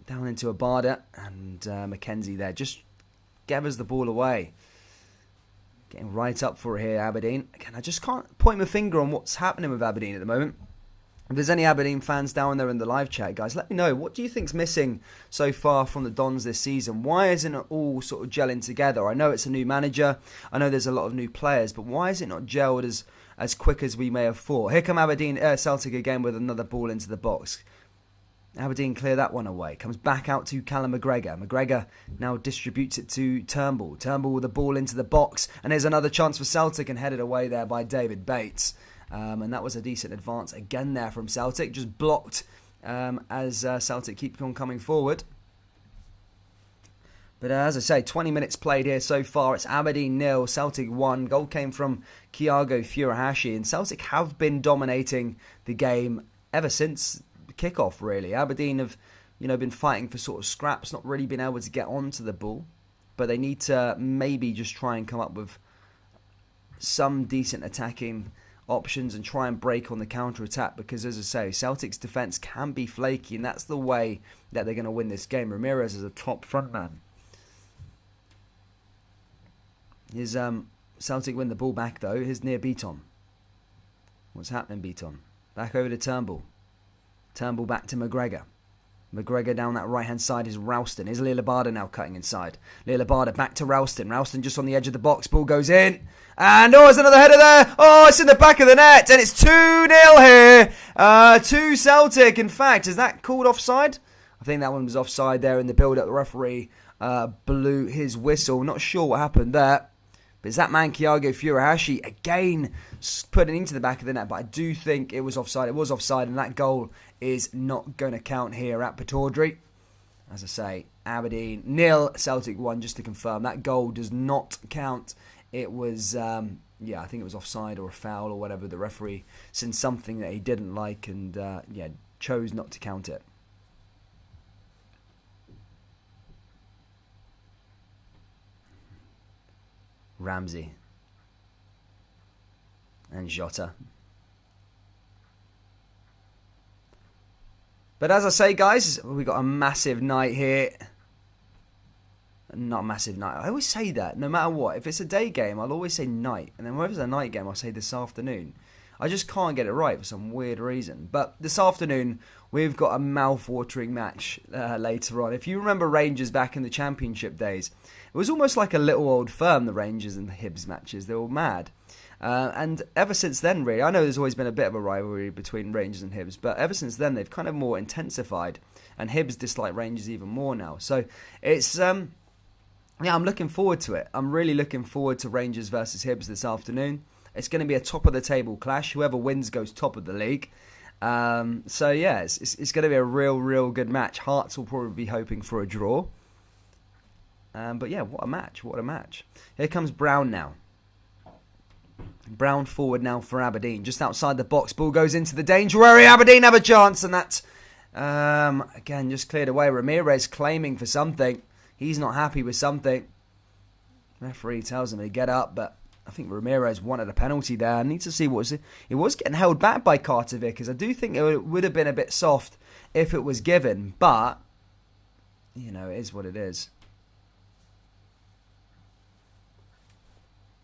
Down into Abada. And McKenzie there just gathers the ball away. Getting right up for it here, Aberdeen. Again, I just can't point my finger on what's happening with Aberdeen at the moment. If there's any Aberdeen fans down there in the live chat, guys, let me know. What do you think's missing so far from the Dons this season? Why isn't it all sort of gelling together? I know it's a new manager. I know there's a lot of new players, but why is it not gelled as quick as we may have thought? Here come Celtic again with another ball into the box. Aberdeen clear that one away. Comes back out to Callum McGregor. McGregor now distributes it to Turnbull. Turnbull with the ball into the box. And there's another chance for Celtic and headed away there by David Bates. And that was a decent advance again there from Celtic. Just blocked as Celtic keep on coming forward. But as I say, 20 minutes played here so far. It's Aberdeen 0, Celtic 1. Goal came from Thiago Furuhashi. And Celtic have been dominating the game ever since kickoff, really. Aberdeen have, been fighting for sort of scraps, not really been able to get onto the ball, but they need to maybe just try and come up with some decent attacking options and try and break on the counter attack, because as I say, Celtic's defence can be flaky, and that's the way that they're going to win this game. Ramirez is a top front man. Here's Celtic win the ball back though. Here's near Beaton. What's happening, Beaton? Back over to Turnbull. Turnbull back to McGregor. McGregor down that right-hand side is Ralston. Here's Lillabada now cutting inside. Lillabada back to Ralston. Ralston just on the edge of the box. Ball goes in. And, there's another header there. Oh, it's in the back of the net. And it's 2-0 here to Celtic. In fact, is that called offside? I think that one was offside there in the build-up. The referee blew his whistle. Not sure what happened there. But it's that man, Thiago Furuhashi, again putting into the back of the net. But I do think it was offside. It was offside, and that goal is not going to count here at Pittodrie. As I say, Aberdeen 0, Celtic 1, just to confirm. That goal does not count. It was, I think it was offside or a foul or whatever. The referee sent something that he didn't like and, chose not to count it. Ramsey and Jota. But as I say, guys, we got a massive night here. Not a massive night. I always say that, no matter what. If it's a day game, I'll always say night. And then whenever it's a night game, I'll say this afternoon. I just can't get it right for some weird reason. But this afternoon, we've got a mouth-watering match later on. If you remember Rangers back in the Championship days, it was almost like a little old firm, the Rangers and the Hibs matches. They were mad. And ever since then, really, I know there's always been a bit of a rivalry between Rangers and Hibs, but ever since then, they've kind of more intensified. And Hibs dislike Rangers even more now. So it's, I'm looking forward to it. I'm really looking forward to Rangers versus Hibs this afternoon. It's going to be a top-of-the-table clash. Whoever wins goes top of the league. It's going to be a real good match. Hearts will probably be hoping for a draw. But yeah, what a match. Here comes Brown now. Brown forward now for Aberdeen. Just outside the box. Ball goes into the danger area. Aberdeen have a chance. And that's, again, just cleared away. Ramirez claiming for something. He's not happy with something. Referee tells him to get up, but I think Ramirez wanted a penalty there. I need to see what was it. It was getting held back by Carter Vickers. I do think it would have been a bit soft if it was given, but you know, it is what it is.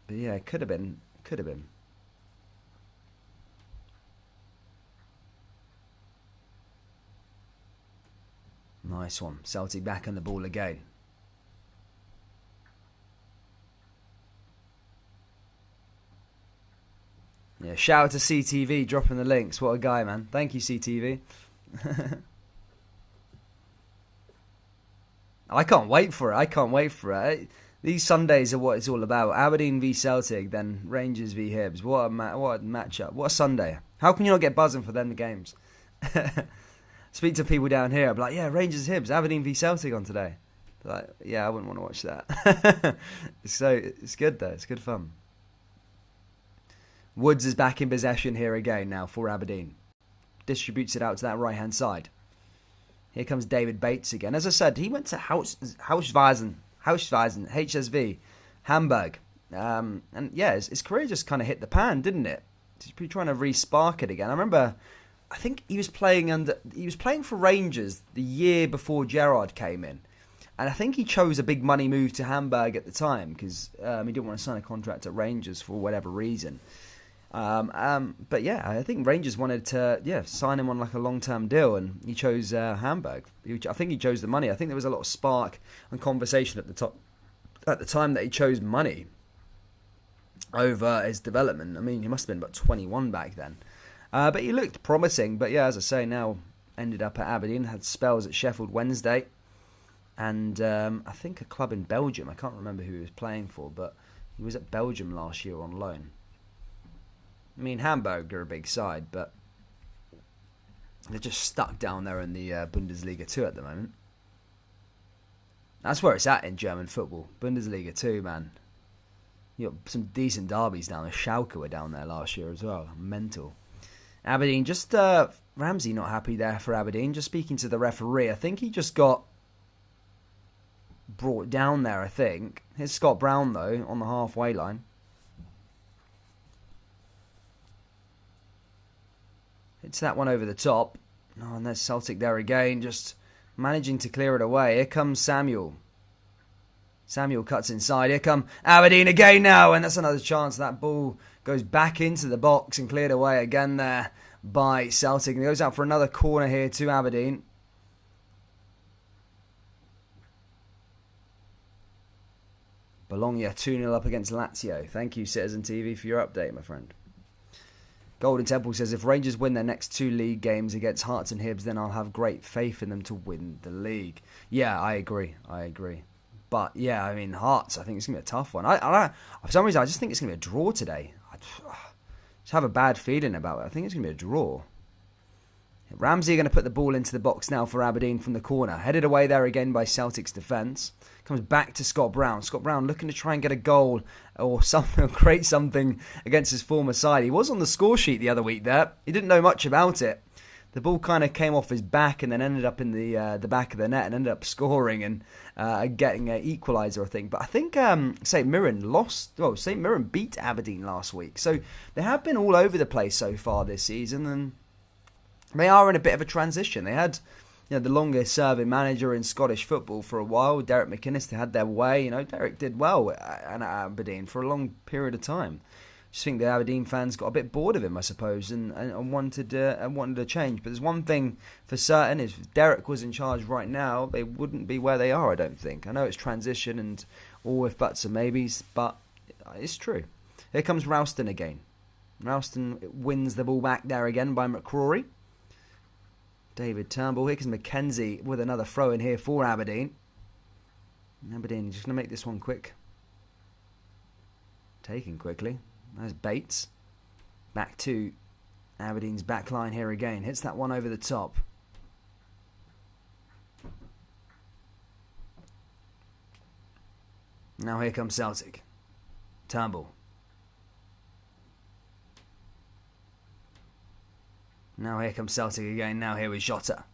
But yeah, it could have been. Could have been. Nice one. Celtic back on the ball again. Yeah, shout out to CTV dropping the links. What a guy, man. Thank you, CTV. I can't wait for it. These Sundays are what it's all about. Aberdeen v Celtic, then Rangers v Hibs. What a matchup. What a Sunday. How can you not get buzzing for them games? Speak to people down here. I'm like, yeah, Rangers Hibs, Aberdeen v Celtic on today. They're like, yeah, I wouldn't want to watch that. It's good though. It's good fun. Woods is back in possession here again now for Aberdeen. Distributes it out to that right-hand side. Here comes David Bates again. As I said, he went to Hausweisen, HSV, Hamburg. And yeah, his career just kind of hit the pan, didn't it? He's trying to re-spark it again. I remember, I think he was playing for Rangers the year before Gerrard came in. And I think he chose a big money move to Hamburg at the time because he didn't want to sign a contract at Rangers for whatever reason. But yeah, I think Rangers wanted to sign him on like a long-term deal, and he chose Hamburg. I think he chose the money. I think there was a lot of spark and conversation at the time that he chose money over his development. I mean, he must have been about 21 back then, but he looked promising. But yeah, as I say, now ended up at Aberdeen, had spells at Sheffield Wednesday, and I think a club in Belgium. I can't remember who he was playing for, but he was at Belgium last year on loan. I mean, Hamburg are a big side, but they're just stuck down there in the Bundesliga 2 at the moment. That's where it's at in German football. Bundesliga 2, man. You got some decent derbies down there. Schalke were down there last year as well. Mental. Aberdeen, just Ramsey not happy there for Aberdeen. Just speaking to the referee, I think he just got brought down there, I think. Here's Scott Brown, though, on the halfway line. It's that one over the top. Oh, and there's Celtic there again, just managing to clear it away. Here comes Samuel. Samuel cuts inside. Here come Aberdeen again now, and that's another chance. That ball goes back into the box and cleared away again there by Celtic. And it goes out for another corner here to Aberdeen. Bologna 2-0 up against Lazio. Thank you, Citizen TV, for your update, my friend. Golden Temple says, if Rangers win their next 2 league games against Hearts and Hibs, then I'll have great faith in them to win the league. Yeah, I agree. But yeah, I mean, Hearts, I think it's going to be a tough one. I for some reason, I just think it's going to be a draw today. I just have a bad feeling about it. I think it's going to be a draw. Ramsey are going to put the ball into the box now for Aberdeen from the corner. Headed away there again by Celtic's defence. Comes back to Scott Brown. Scott Brown looking to try and get a goal or something, create something against his former side. He was on the score sheet the other week there. He didn't know much about it. The ball kind of came off his back and then ended up in the back of the net and ended up scoring and getting an equaliser, I think. But I think St Mirren beat Aberdeen last week. So they have been all over the place so far this season, and they are in a bit of a transition. They had the longest serving manager in Scottish football for a while, Derek McInnes. They had their way. Derek did well at Aberdeen for a long period of time. Just think the Aberdeen fans got a bit bored of him, I suppose, and wanted a change. But there's one thing for certain: if Derek was in charge right now, they wouldn't be where they are. I don't think. I know it's transition and all with buts and maybes, but it's true. Here comes Ralston again. Ralston wins the ball back there again by McCrory. David Turnbull. Here comes McKenzie with another throw in here for Aberdeen. Aberdeen just going to make this one quick. Taken quickly. There's Bates. Back to Aberdeen's back line here again. Hits that one over the top. Now here comes Celtic. Turnbull. Now here comes Celtic again. Now here is Jota.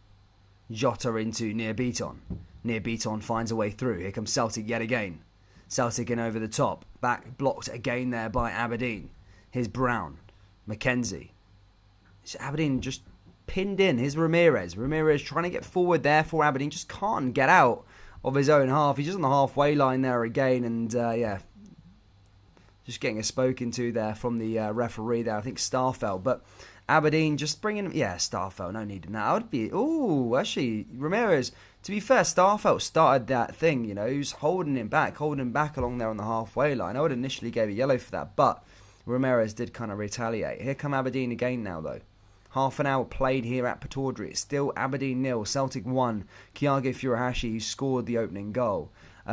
Jota into Near Beaton. Near Beaton finds a way through. Here comes Celtic yet again. Celtic in over the top. Back blocked again there by Aberdeen. Here's Brown. Mackenzie. Aberdeen just pinned in. Here's Ramirez. Ramirez trying to get forward there for Aberdeen. Just can't get out of his own half. He's just on the halfway line there again. And just getting a spoken to there from the referee there. I think Starfelt. But Aberdeen just bringing... Yeah, Starfelt. No need in that. I would be... Oh, actually, Ramirez... To be fair, Starfelt started that thing, you know. He was holding him back along there on the halfway line. I would initially gave a yellow for that, but Ramirez did kind of retaliate. Here come Aberdeen again now, though. Half an hour played here at Pataudry. It's still Aberdeen 0, Celtic 1. Kyago Furuhashi, who scored the opening goal.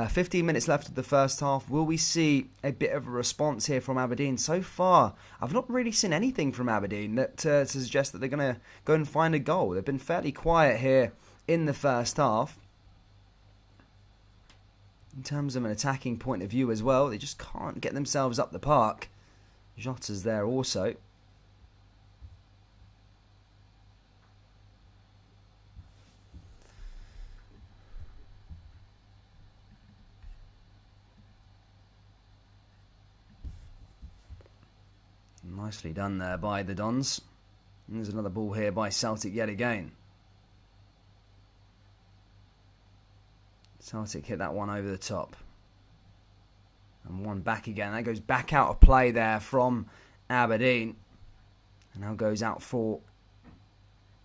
15 minutes left of the first half. Will we see a bit of a response here from Aberdeen? So far, I've not really seen anything from Aberdeen that to suggest that they're going to go and find a goal. They've been fairly quiet here in the first half. In terms of an attacking point of view as well, they just can't get themselves up the park. Jota's there also. Nicely done there by the Dons. And there's another ball here by Celtic yet again. Celtic hit that one over the top. And one back again. That goes back out of play there from Aberdeen. And now goes out for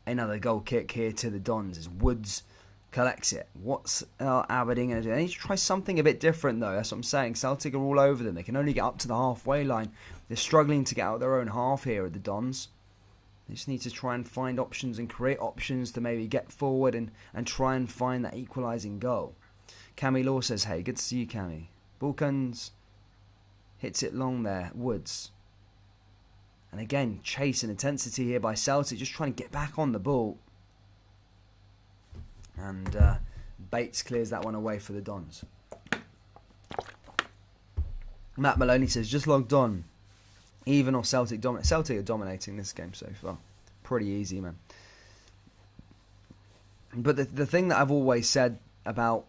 another goal kick here to the Dons as Woods collects it. What's Aberdeen going to do? They need to try something a bit different, though. That's what I'm saying. Celtic are all over them. They can only get up to the halfway line. They're struggling to get out their own half here at the Dons. They just need to try and find options and create options to maybe get forward and try and find that equalising goal. Cammy Law says, hey, good to see you, Cammy. Balkans hits it long there. Woods. And again, chase and intensity here by Celtic, just trying to get back on the ball. And Bates clears that one away for the Dons. Matt Maloney says, just logged on. Even or Celtic dominate. Celtic are dominating this game so far. Pretty easy, man. But the thing that I've always said about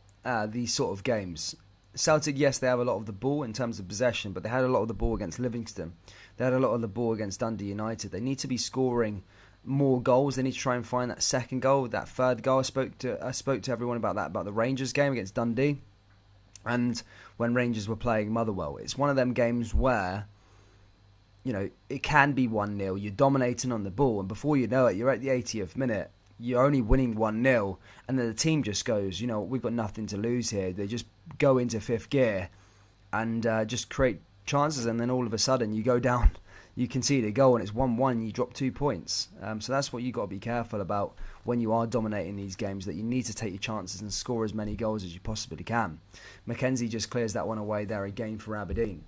these sort of games, Celtic, yes, they have a lot of the ball in terms of possession, but they had a lot of the ball against Livingston. They had a lot of the ball against Dundee United. They need to be scoring more goals. They need to try and find that second goal, that third goal. I spoke to everyone about that, about the Rangers game against Dundee, and when Rangers were playing Motherwell. It's one of them games where, you know, it can be 1-0. You're dominating on the ball, and before you know it, you're at the 80th minute. You're only winning 1-0, and then the team just goes, you know, we've got nothing to lose here. They just go into fifth gear and just create chances, and then all of a sudden you go down, you concede a goal, and it's 1-1, you drop 2 points. So that's what you got to be careful about when you are dominating these games, that you need to take your chances and score as many goals as you possibly can. Mackenzie just clears that one away there again for Aberdeen.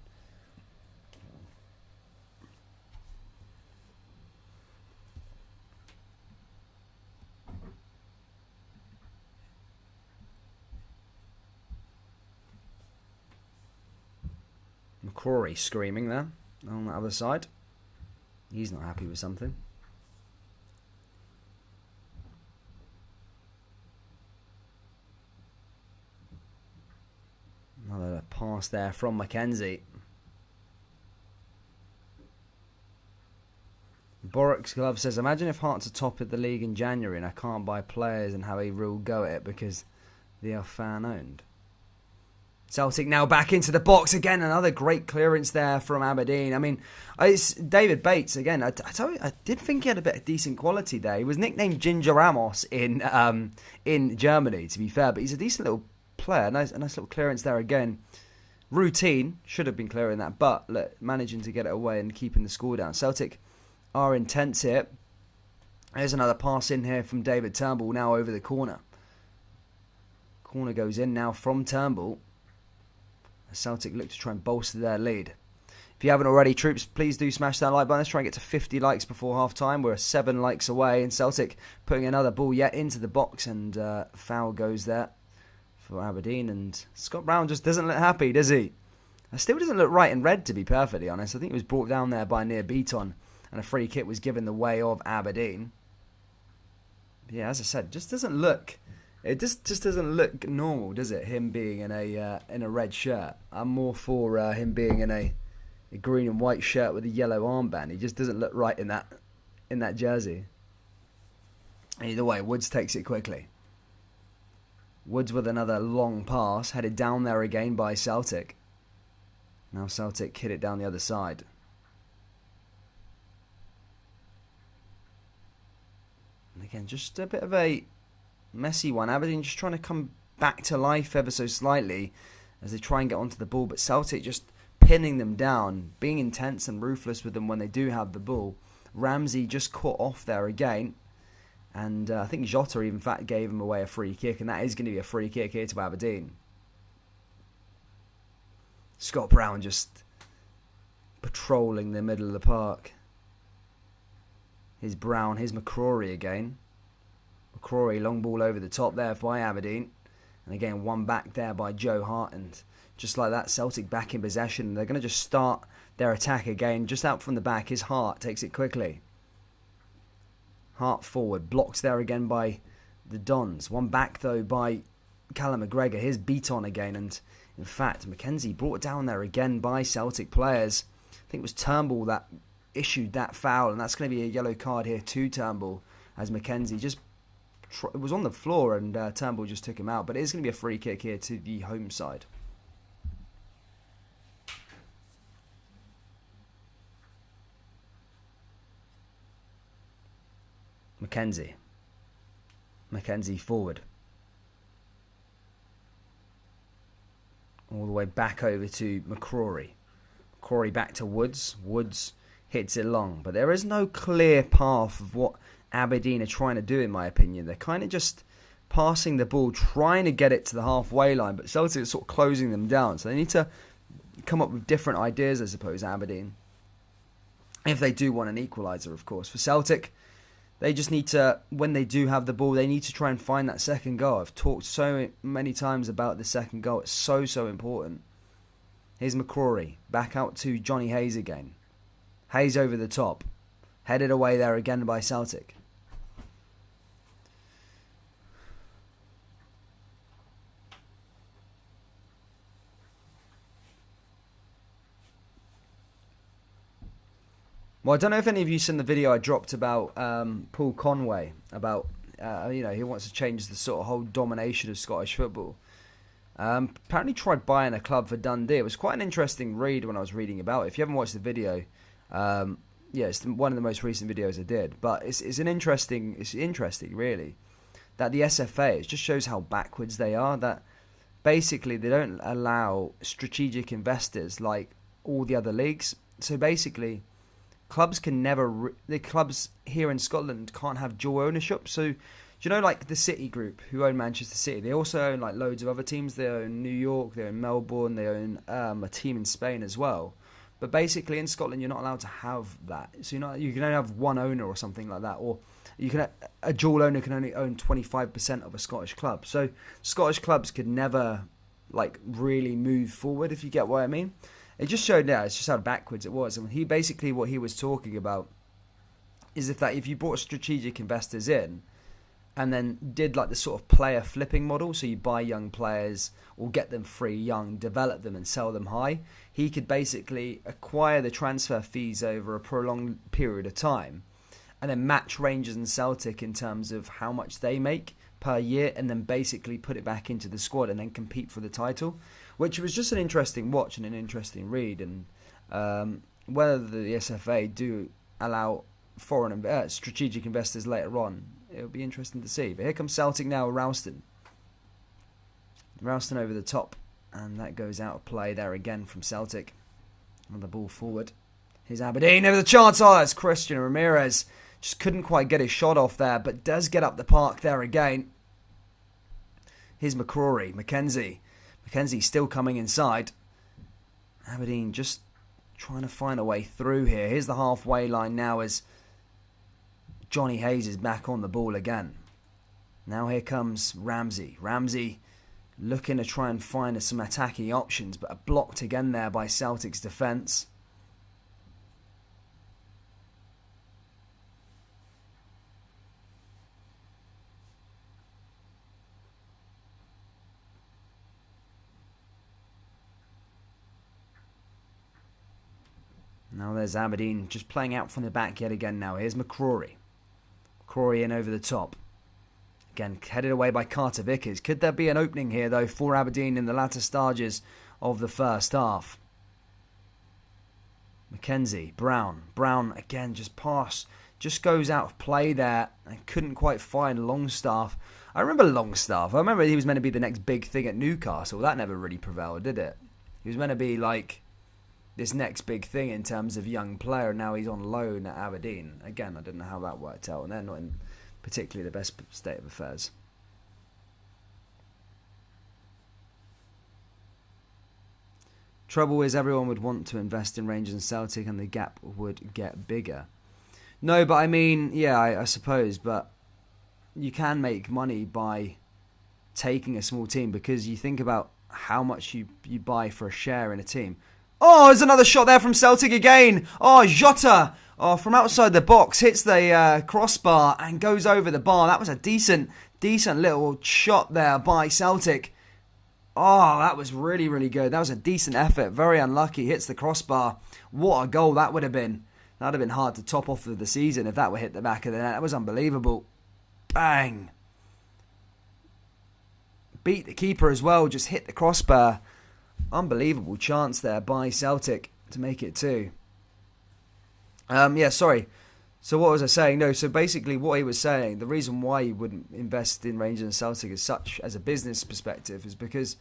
McCrory screaming there on the other side. He's not happy with something. Another pass there from Mackenzie. Borik's Glove says, imagine if Hearts are top of the league in January and I can't buy players and have a real go at it because they are fan owned. Celtic now back into the box again. Another great clearance there from Aberdeen. I mean, it's David Bates again. I tell you, I did think he had a bit of decent quality there. He was nicknamed Ginger Ramos in Germany, to be fair, but he's a decent little player. A nice little clearance there again. Routine, should have been clearing that, but look, managing to get it away and keeping the score down. Celtic are intense here. There's another pass in here from David Turnbull now over the corner. Corner goes in now from Turnbull. Celtic look to try and bolster their lead. If you haven't already, troops, please do smash that like button. Let's try and get to 50 likes before half time. We're 7 likes away, and Celtic putting another ball yet into the box, and foul goes there for Aberdeen. And Scott Brown just doesn't look happy, does he? It still doesn't look right in red, to be perfectly honest. I think it was brought down there by Near Beaton, and a free kick was given the way of Aberdeen. But yeah, as I said, just doesn't look It just doesn't look normal, does it? Him being in a red shirt. I'm more for him being in a green and white shirt with a yellow armband. He just doesn't look right in that jersey. Either way, Woods takes it quickly. Woods with another long pass, headed down there again by Celtic. Now Celtic hit it down the other side. And again, just a bit of a messy one. Aberdeen just trying to come back to life ever so slightly as they try and get onto the ball, but Celtic just pinning them down, being intense and ruthless with them when they do have the ball. Ramsey just caught off there again, and I think Jota even in fact gave him away a free kick, and that is going to be a free kick here to Aberdeen. Scott Brown just patrolling the middle of the park. Here's Brown, here's McCrory again. McCrory, long ball over the top there by Aberdeen. And again, one back there by Joe Hart. And just like that, Celtic back in possession. They're going to just start their attack again. Just out from the back, his Hart takes it quickly. Hart forward, blocked there again by the Dons. One back though by Callum McGregor. Here's Beaton again. And in fact, Mackenzie brought down there again by Celtic players. I think it was Turnbull that issued that foul. And that's going to be a yellow card here to Turnbull as Mackenzie just it was on the floor and Turnbull just took him out. But it is going to be a free kick here to the home side. Mackenzie forward. All the way back over to McCrory. McCrory back to Woods. Woods hits it long. But there is no clear path of what Aberdeen are trying to do, in my opinion. They're kind of just passing the ball, trying to get it to the halfway line, but Celtic is sort of closing them down. So they need to come up with different ideas, I suppose, Aberdeen. If they do want an equaliser, of course. For Celtic, they just need to, when they do have the ball, they need to try and find that second goal. I've talked so many times about the second goal. It's so important. Here's McCrory, back out to Johnny Hayes again. Hayes over the top. Headed away there again by Celtic. Well, I don't know if any of you seen the video I dropped about Paul Conway, about, he wants to change the sort of whole domination of Scottish football. Apparently tried buying a club for Dundee. It was quite an interesting read when I was reading about it. If you haven't watched the video, it's one of the most recent videos I did. But it's interesting, really, that the SFA, it just shows how backwards they are, that basically they don't allow strategic investors like all the other leagues. So basically, clubs can never, the clubs here in Scotland can't have dual ownership. So, do you know, like the City Group, who own Manchester City, they also own like loads of other teams. They own New York, they own Melbourne, they own a team in Spain as well. But basically in Scotland, you're not allowed to have that. So you can only have one owner or something like that. Or a dual owner can only own 25% of a Scottish club. So Scottish clubs could never like really move forward, if you get what I mean. It just showed it's just how backwards it was. And what he was talking about is if you brought strategic investors in and then did like the sort of player flipping model, so you buy young players or get them free young, develop them and sell them high, he could basically acquire the transfer fees over a prolonged period of time and then match Rangers and Celtic in terms of how much they make per year, and then basically put it back into the squad and then compete for the title, which was just an interesting watch and an interesting read. And whether the SFA do allow foreign strategic investors later on, it'll be interesting to see. But here comes Celtic now, Ralston over the top, and that goes out of play there again from Celtic. And the ball forward. Here's Aberdeen over the chance. Oh, it's Christian Ramirez. Just couldn't quite get his shot off there, but does get up the park there again. Here's McCrory. Mackenzie still coming inside. Aberdeen just trying to find a way through here. Here's the halfway line now as Johnny Hayes is back on the ball again. Now here comes Ramsey. Ramsey looking to try and find some attacking options, but blocked again there by Celtic's defence. Now there's Aberdeen just playing out from the back yet again now. Here's McCrory. McCrory in over the top. Again, headed away by Carter Vickers. Could there be an opening here, though, for Aberdeen in the latter stages of the first half? McKenzie, Brown. Brown, again, just pass. Just goes out of play there and couldn't quite find Longstaff. I remember Longstaff. I remember he was meant to be the next big thing at Newcastle. That never really prevailed, did it? He was meant to be like this next big thing in terms of young player. Now he's on loan at Aberdeen. Again, I don't know how that worked out. And they're not in particularly the best state of affairs. Trouble is everyone would want to invest in Rangers and Celtic and the gap would get bigger. No, but I mean, yeah, I suppose. But you can make money by taking a small team because you think about how much you buy for a share in a team. Oh, there's another shot there from Celtic again. Oh, Jota. Oh, from outside the box, hits the crossbar and goes over the bar. That was a decent little shot there by Celtic. Oh, that was really, really good. That was a decent effort. Very unlucky. Hits the crossbar. What a goal that would have been. That would have been hard to top off of the season if that were hit the back of the net. That was unbelievable. Bang. Beat the keeper as well. Just hit the crossbar. Unbelievable chance there by Celtic to make it 2. Sorry. So what was I saying? No, so basically what he was saying, the reason why you wouldn't invest in Rangers and Celtic as a business perspective is because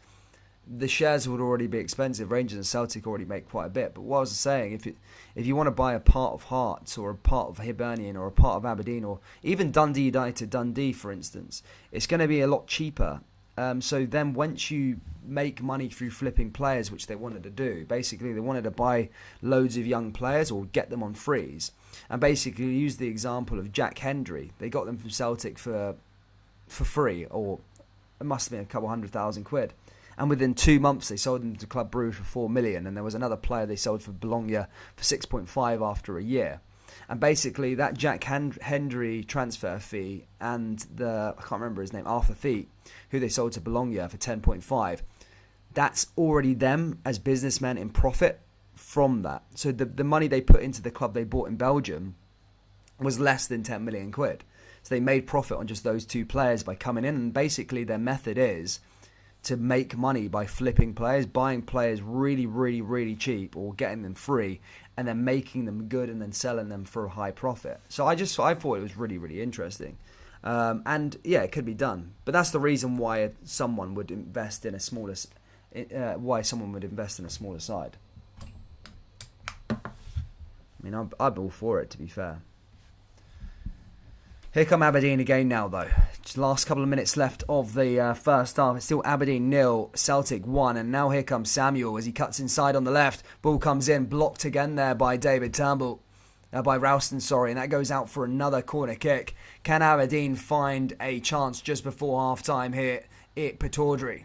the shares would already be expensive. Rangers and Celtic already make quite a bit. But what I was saying, if you want to buy a part of Hearts or a part of Hibernian or a part of Aberdeen or even Dundee United, Dundee for instance, it's going to be a lot cheaper. So then once you make money through flipping players, which they wanted to do, basically they wanted to buy loads of young players or get them on frees. And basically use the example of Jack Hendry. They got them from Celtic for free, or it must have been a couple £100,000. And within 2 months they sold them to Club Brugge for 4 million. And there was another player they sold for Bologna for 6.5 after a year. And basically that Jack Hendry transfer fee and I can't remember his name, Arthur Feet, who they sold to Bologna for 10.5, that's already them as businessmen in profit from that. So the money they put into the club they bought in Belgium was less than 10 million quid. So they made profit on just those 2 players by coming in. And basically their method is to make money by flipping players, buying players really, really, really cheap or getting them free and then making them good and then selling them for a high profit. So I thought it was really, really interesting. And yeah, it could be done. But that's the reason why someone would invest in a smaller side. I mean, I'm all for it, to be fair. Here come Aberdeen again now, though. Just last couple of minutes left of the first half. It's still Aberdeen 0, Celtic 1. And now here comes Samuel as he cuts inside on the left. Ball comes in, blocked again there by David Turnbull. By Ralston, sorry. And that goes out for another corner kick. Can Aberdeen find a chance just before half-time here at Pataudry?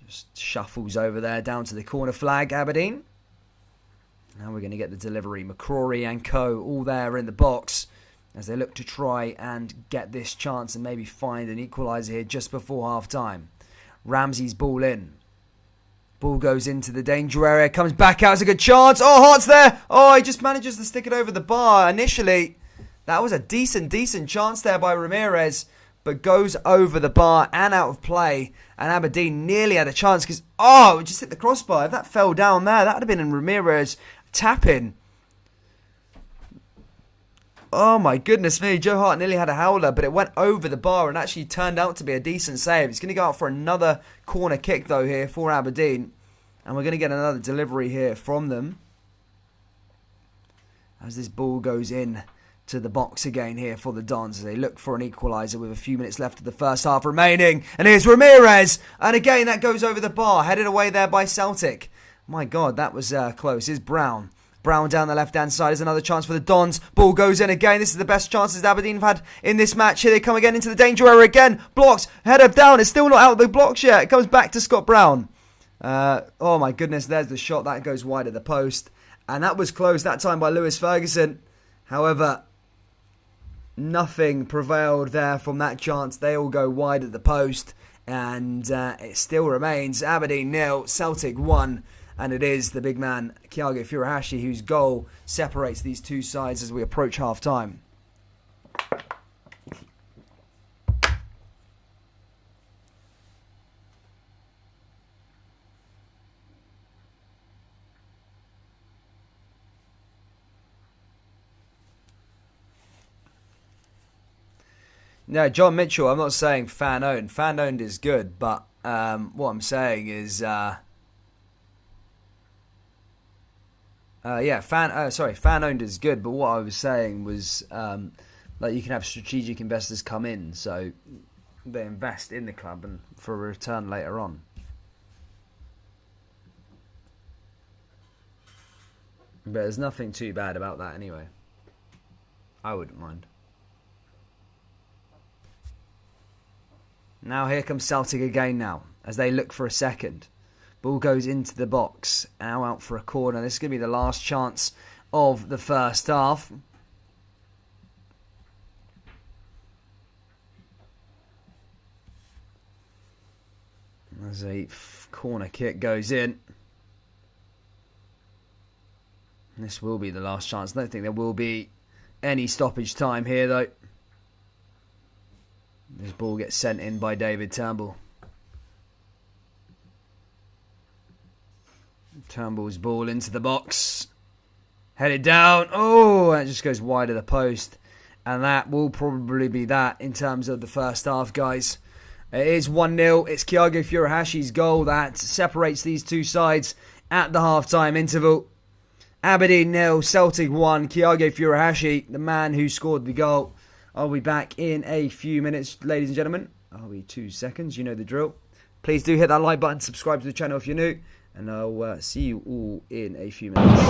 Just shuffles over there down to the corner flag, Aberdeen. Now we're going to get the delivery. McCrory and co. all there in the box as they look to try and get this chance and maybe find an equaliser here just before half-time. Ramsey's ball in. Ball goes into the danger area. Comes back out. It's a good chance. Oh, Hart's there. Oh, he just manages to stick it over the bar. Initially, that was a decent chance there by Ramirez, but goes over the bar and out of play. And Aberdeen nearly had a chance because, it just hit the crossbar. If that fell down there, that would have been in Ramirez tapping. Oh my goodness me, Joe Hart nearly had a howler, but it went over the bar and actually turned out to be a decent save. It's going to go out for another corner kick though here for Aberdeen, and we're going to get another delivery here from them as this ball goes in to the box again here for the Dons as they look for an equaliser with a few minutes left of the first half remaining. And here's Ramirez, and again that goes over the bar, headed away there by Celtic. My God, that was close. Here's Brown. Brown down the left-hand side is another chance for the Dons. Ball goes in again. This is the best chances Aberdeen have had in this match. Here they come again into the danger area again. Blocks. Header down. It's still not out of the blocks yet. It comes back to Scott Brown. Oh my goodness. There's the shot. That goes wide of the post. And that was close that time by Lewis Ferguson. However, nothing prevailed there from that chance. They all go wide at the post. And it still remains Aberdeen 0, Celtic 1. And it is the big man, Kyago Furuhashi, whose goal separates these two sides as we approach half-time. No, John Mitchell, I'm not saying fan-owned. Fan-owned is good, but what I'm saying is... fan-owned is good, but what I was saying was like you can have strategic investors come in, so they invest in the club and for a return later on. But there's nothing too bad about that anyway. I wouldn't mind. Now here comes Celtic again now, as they look for a second. Ball goes into the box, now out for a corner. This is going to be the last chance of the first half. As a corner kick goes in. This will be the last chance. I don't think there will be any stoppage time here though. This ball gets sent in by David Turnbull. Turnbull's ball into the box. Headed down. Oh, that just goes wide of the post. And that will probably be that in terms of the first half, guys. It is 1-0. It's Kyago Furuhashi's goal that separates these two sides at the half-time interval. Aberdeen 0, Celtic 1. Kyago Furuhashi, the man who scored the goal. I'll be back in a few minutes, ladies and gentlemen. I'll be 2 seconds. You know the drill. Please do hit that like button. Subscribe to the channel if you're new. And I'll see you all in a few minutes.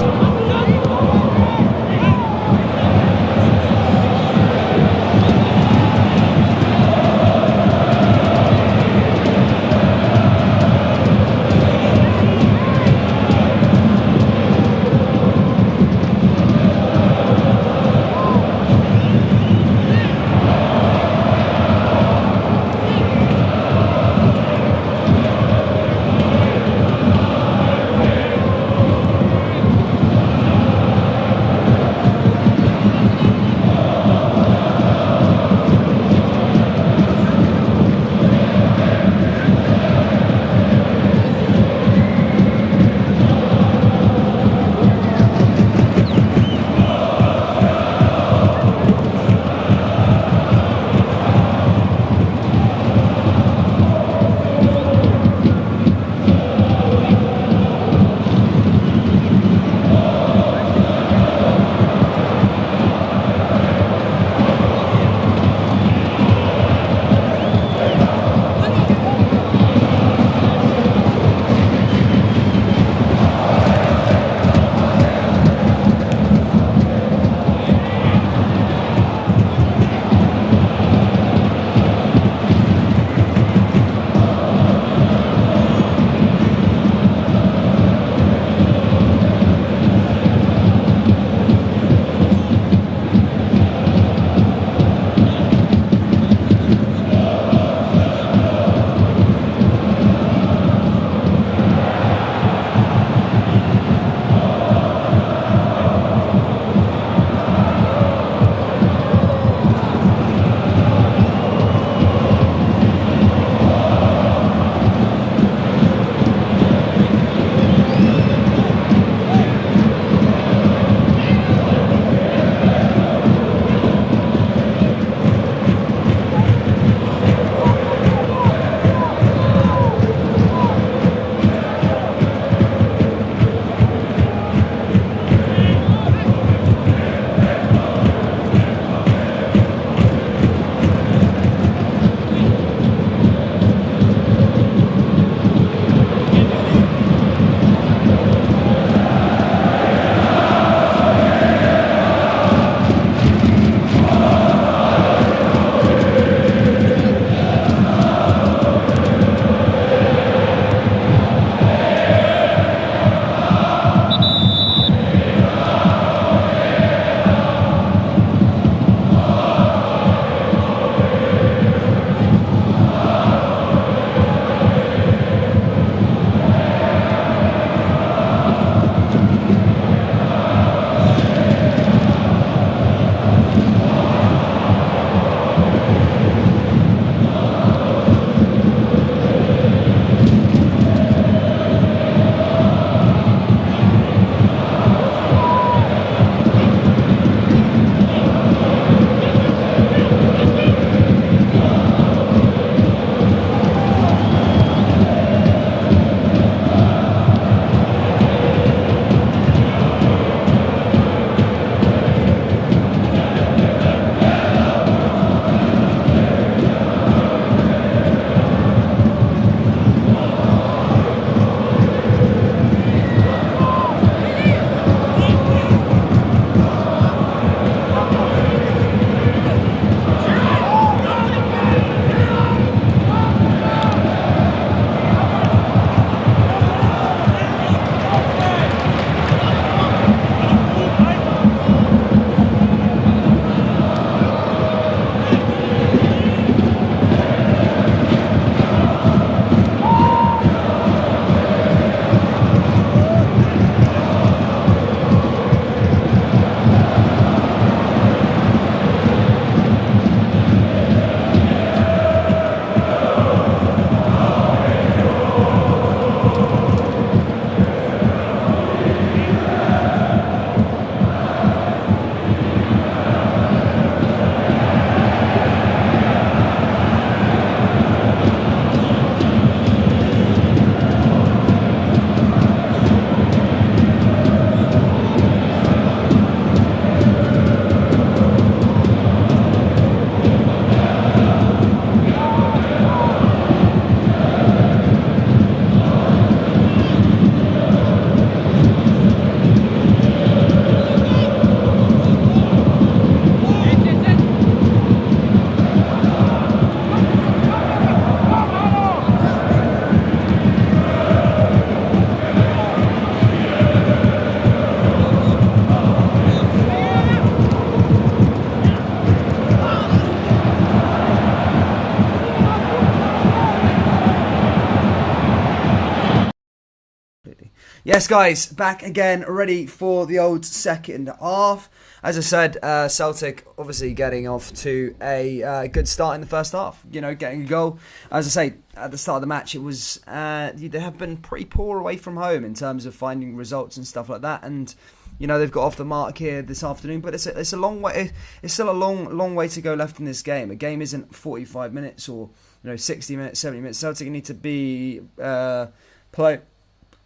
Yes, guys, back again, ready for the old second half. As I said, Celtic obviously getting off to a good start in the first half. You know, getting a goal. As I say, at the start of the match, it was they have been pretty poor away from home in terms of finding results and stuff like that. And you know, they've got off the mark here this afternoon, but it's a long way. It's still a long way to go left in this game. A game isn't 45 minutes or 60 minutes, 70 minutes. Celtic need to be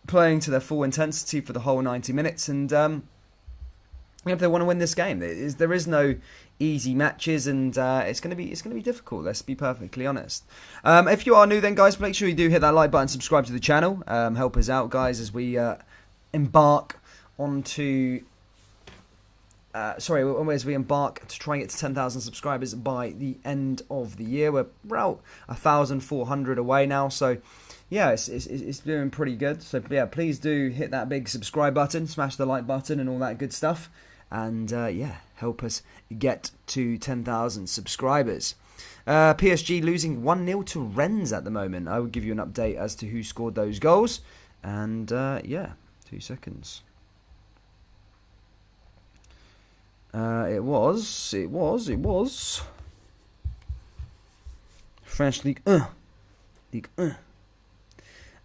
playing to their full intensity for the whole 90 minutes, and if they want to win this game, there is no easy matches, and it's going to be difficult. Let's be perfectly honest. If you are new, then guys, make sure you do hit that like button, subscribe to the channel, help us out, guys, as we embark onto. As we embark to try and get to 10,000 subscribers by the end of the year. We're about 1,400 away now, so. Yeah, it's doing pretty good. So yeah, please do hit that big subscribe button, smash the like button, and all that good stuff. And help us get to 10,000 subscribers. PSG losing 1-0 to Rennes at the moment. I will give you an update as to who scored those goals. And 2 seconds. It was French League 1.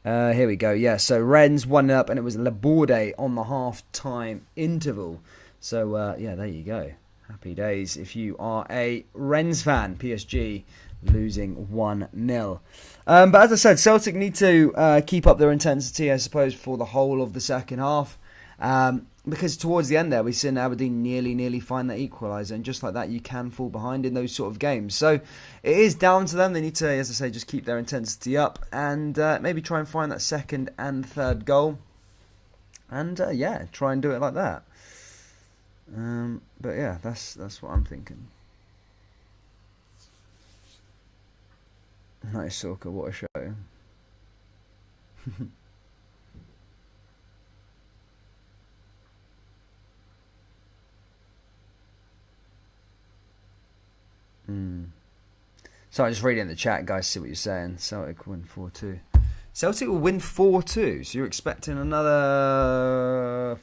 Here we go. Yeah, so Rennes 1-up, and it was Laborde on the half-time interval. So, there you go. Happy days if you are a Rennes fan. PSG losing 1-0. But as I said, Celtic need to keep up their intensity, I suppose, for the whole of the second half. Because towards the end there, we've seen Aberdeen nearly find that equaliser, and just like that, you can fall behind in those sort of games. So it is down to them. They need to, as I say, just keep their intensity up, and maybe try and find that second and third goal, and try and do it like that. But yeah, that's what I'm thinking. Nice soccer, what a show. So I'm just reading the chat, guys, see what you're saying. Celtic win 4-2. Celtic will win 4-2, so you're expecting another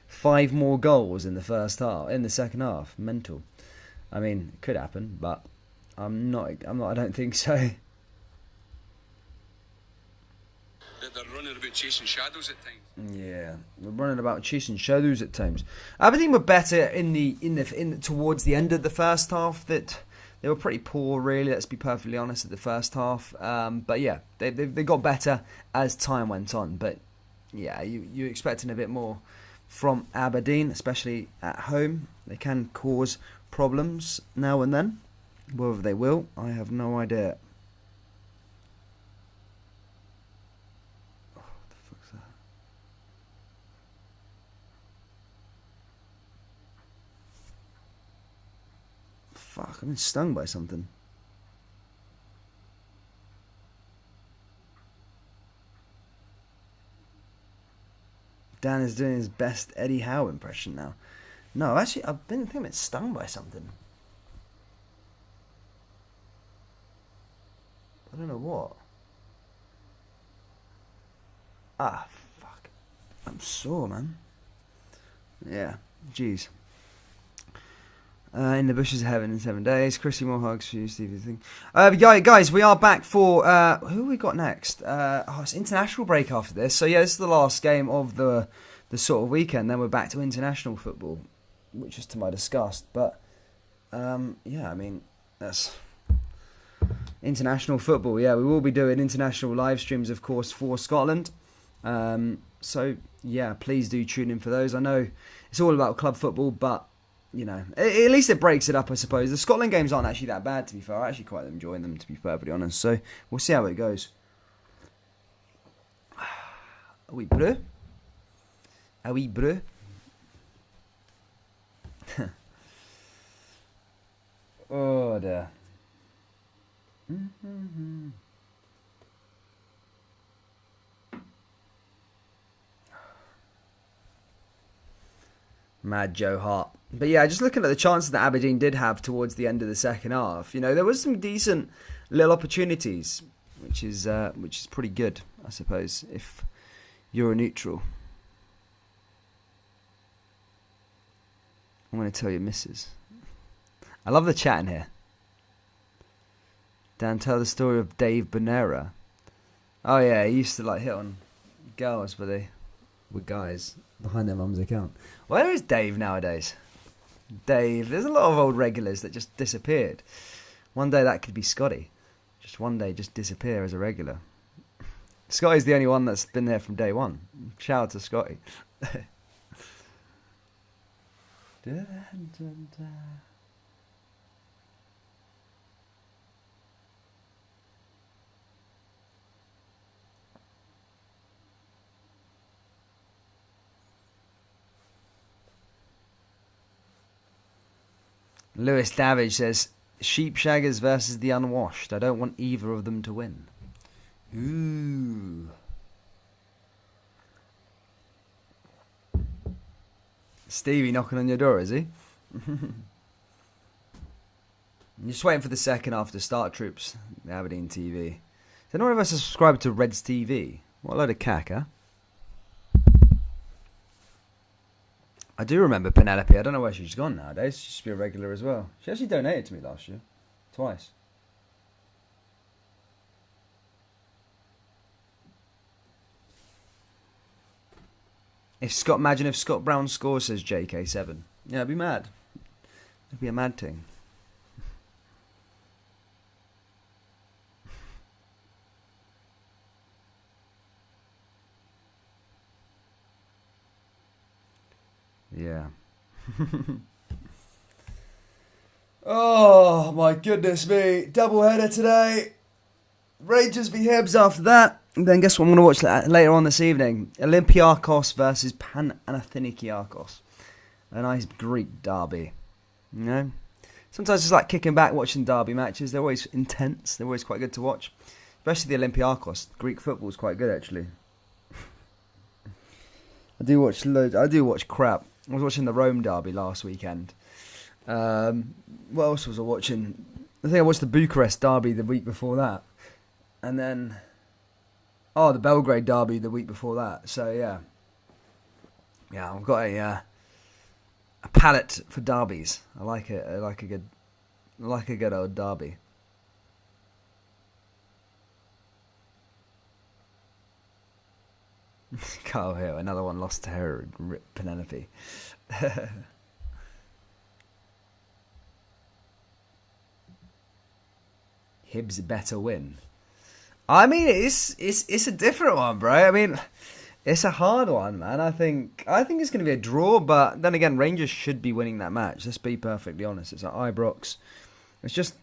5 more goals in the second half. Mental. I mean, it could happen, but I don't think so. They're running about chasing shadows at times. Yeah, we're running about chasing shadows at times. Aberdeen were better in towards the end of the first half. That they were pretty poor, really. Let's be perfectly honest at the first half. But yeah, they got better as time went on. But yeah, you're expecting a bit more from Aberdeen, especially at home. They can cause problems now and then. Whether they will, I have no idea. Fuck, I've been stung by something. Dan is doing his best Eddie Howe impression now. No, actually, I've been thinking it's stung by something. I don't know what. Ah, fuck. I'm sore, man. Yeah, jeez. In the bushes of heaven in 7 days. Chrissy, more hugs for you, Stevie. Thing. Guys, we are back for who we got next? It's international break after this. So yeah, this is the last game of the sort of weekend. Then we're back to international football, which is to my disgust. But I mean that's international football. Yeah, we will be doing international live streams, of course, for Scotland. So yeah, please do tune in for those. I know it's all about club football, but you know, at least it breaks it up, I suppose. The Scotland games aren't actually that bad, to be fair. I actually quite enjoy them, to be perfectly honest. So, we'll see how it goes. Are we bleu? Are we bleu? Oh, dear. Mad Joe Hart. But yeah, just looking at the chances that Aberdeen did have towards the end of the second half, you know, there was some decent little opportunities, which is pretty good, I suppose. If You're a neutral. I'm going to tell your missus. I love the chat in here. Dan, tell the story of Dave Bonera. Oh yeah, he used to like hit on girls, but they were guys behind their mum's account. Where is Dave nowadays? Dave, there's a lot of old regulars that just disappeared. One day that could be Scotty. Just one day just disappear as a regular. Scotty's the only one that's been there from day one. Shout out to Scotty. Lewis Davidge says, Sheepshaggers versus the Unwashed. I don't want either of them to win. Ooh. Stevie knocking on your door, is he? You're just waiting for the second half to start, troops. The Aberdeen TV. Is anyone of us subscribed to Reds TV? What a load of cack, huh? I do remember Penelope. I don't know where she's gone nowadays. She used to be a regular as well. She actually donated to me last year. Twice. Imagine if Scott Brown scores, says JK7. Yeah, it'd be mad. It'd be a mad thing. Yeah. Oh my goodness me. Double header today. Rangers v Hibs after that. And then guess what I'm going to watch later on this evening? Olympiakos versus Panathinaikos. A nice Greek derby. You know? Sometimes it's like kicking back watching derby matches. They're always intense. They're always quite good to watch. Especially the Olympiakos. Greek football's quite good actually. I do watch loads. I do watch crap. I was watching the Rome derby last weekend. What else was I watching? I think I watched the Bucharest derby the week before that. And then... Oh, the Belgrade derby the week before that. So, yeah. Yeah, I've got a palate for derbies. I like it. I like a good old derby. Carl Hill, another one lost to her. Rip Penelope. Hibs better win. I mean, it's a different one, bro. I mean, it's a hard one, man. I think it's going to be a draw, but then again, Rangers should be winning that match. Let's be perfectly honest. It's at Ibrox. It's just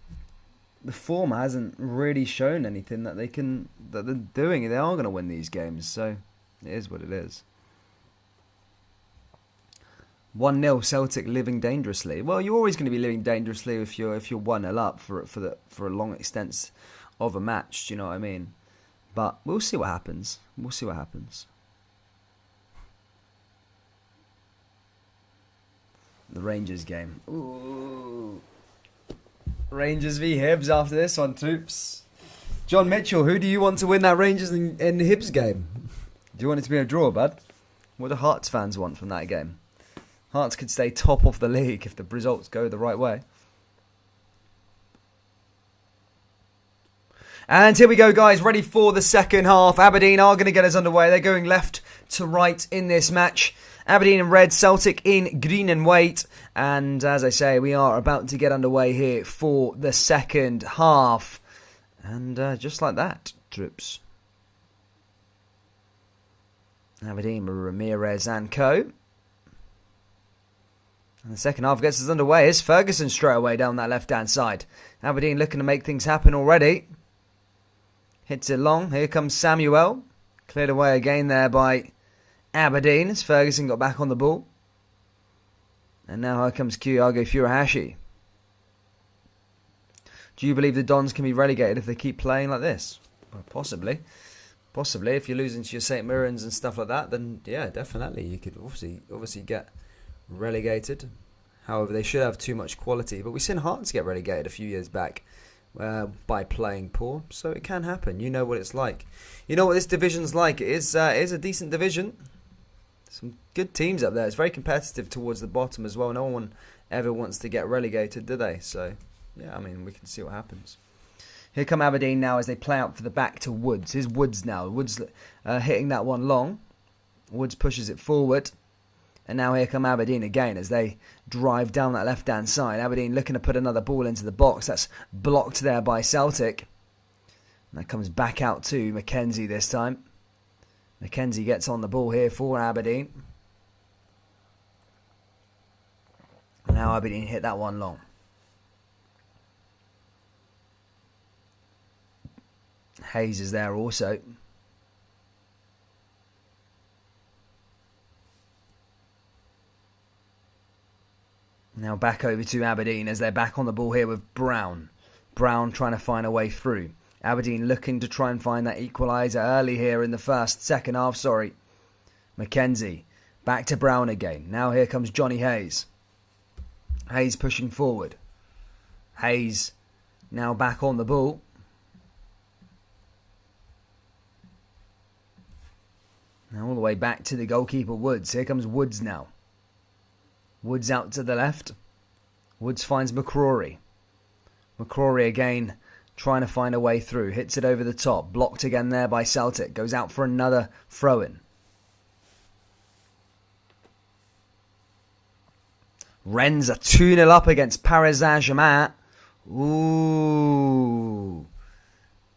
the form hasn't really shown anything that they're doing. They are going to win these games, so it is what it is. 1-0 Celtic living dangerously. Well, you're always going to be living dangerously if you're 1-0 up for a long extent of a match. Do you know what I mean? But we'll see what happens. We'll see what happens. The Rangers game. Ooh. Rangers v Hibs after this one, troops. John Mitchell, who do you want to win that Rangers and Hibs game? Do you want it to be a draw, bud? What do Hearts fans want from that game? Hearts could stay top of the league if the results go the right way. And here we go, guys. Ready for the second half. Aberdeen are going to get us underway. They're going left to right in this match. Aberdeen in red, Celtic in green and white. And as I say, we are about to get underway here for the second half. And just like that, troops. Aberdeen with Ramirez and co. And the second half gets us underway. It's Ferguson straight away down that left-hand side. Aberdeen looking to make things happen already. Hits it long. Here comes Samuel. Cleared away again there by Aberdeen as Ferguson got back on the ball. And now here comes Kyogo Furuhashi. Do you believe the Dons can be relegated if they keep playing like this? Well, possibly. Possibly. If you're losing to your St. Mirrens and stuff like that, then yeah, definitely. You could obviously get relegated. However, they should have too much quality. But we've seen Hearts get relegated a few years back by playing poor. So it can happen. You know what it's like. You know what this division's like. It is a decent division. Some good teams up there. It's very competitive towards the bottom as well. No one ever wants to get relegated, do they? So, yeah, I mean, we can see what happens. Here come Aberdeen now as they play out for the back to Woods. Here's Woods now. Woods hitting that one long. Woods pushes it forward. And now here come Aberdeen again as they drive down that left-hand side. Aberdeen looking to put another ball into the box. That's blocked there by Celtic. And that comes back out to Mackenzie this time. Mackenzie gets on the ball here for Aberdeen. And now Aberdeen hit that one long. Hayes is there also. Now back over to Aberdeen as they're back on the ball here with Brown. Brown trying to find a way through. Aberdeen looking to try and find that equaliser early here in the second half. Mackenzie. Back to Brown again. Now here comes Johnny Hayes. Hayes pushing forward. Hayes now back on the ball. Now all the way back to the goalkeeper Woods. Here comes Woods now. Woods out to the left. Woods finds McCrory. McCrory again trying to find a way through. Hits it over the top. Blocked again there by Celtic. Goes out for another throw-in. Rennes are 2-0 up against Paris Saint-Germain. Ooh.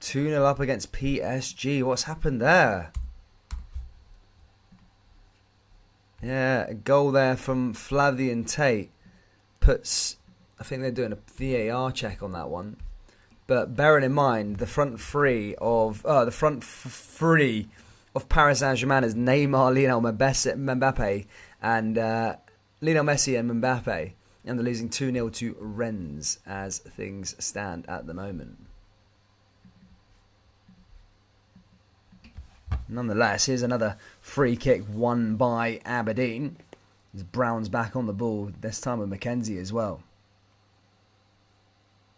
2-0 up against PSG. What's happened there? Yeah, a goal there from Flavien Tate puts... I think they're doing a VAR check on that one. But bearing in mind, the front three of Paris Saint-Germain is Neymar, Lionel Mbappe, and Lionel Messi and Mbappe. And they're losing 2-0 to Rennes as things stand at the moment. Nonetheless, here's another free kick won by Aberdeen. As Brown's back on the ball, this time with Mackenzie as well.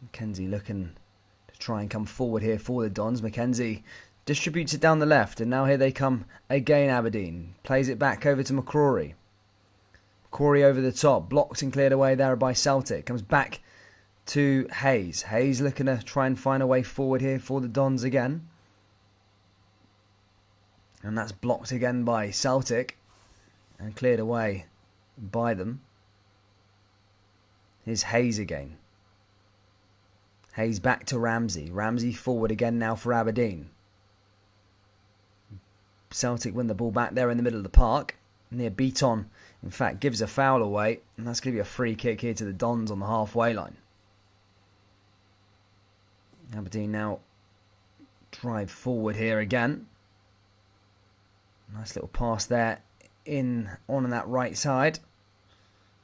Mackenzie looking to try and come forward here for the Dons. Mackenzie distributes it down the left, and now here they come again, Aberdeen. Plays it back over to McCrory. McCrory over the top, blocked and cleared away there by Celtic. Comes back to Hayes. Hayes looking to try and find a way forward here for the Dons again. And that's blocked again by Celtic and cleared away by them. Here's Hayes again. Hayes back to Ramsey. Ramsey forward again now for Aberdeen. Celtic win the ball back there in the middle of the park. Near Beaton, in fact, gives a foul away. And that's going to be a free kick here to the Dons on the halfway line. Aberdeen now drive forward here again. Nice little pass there on that right side.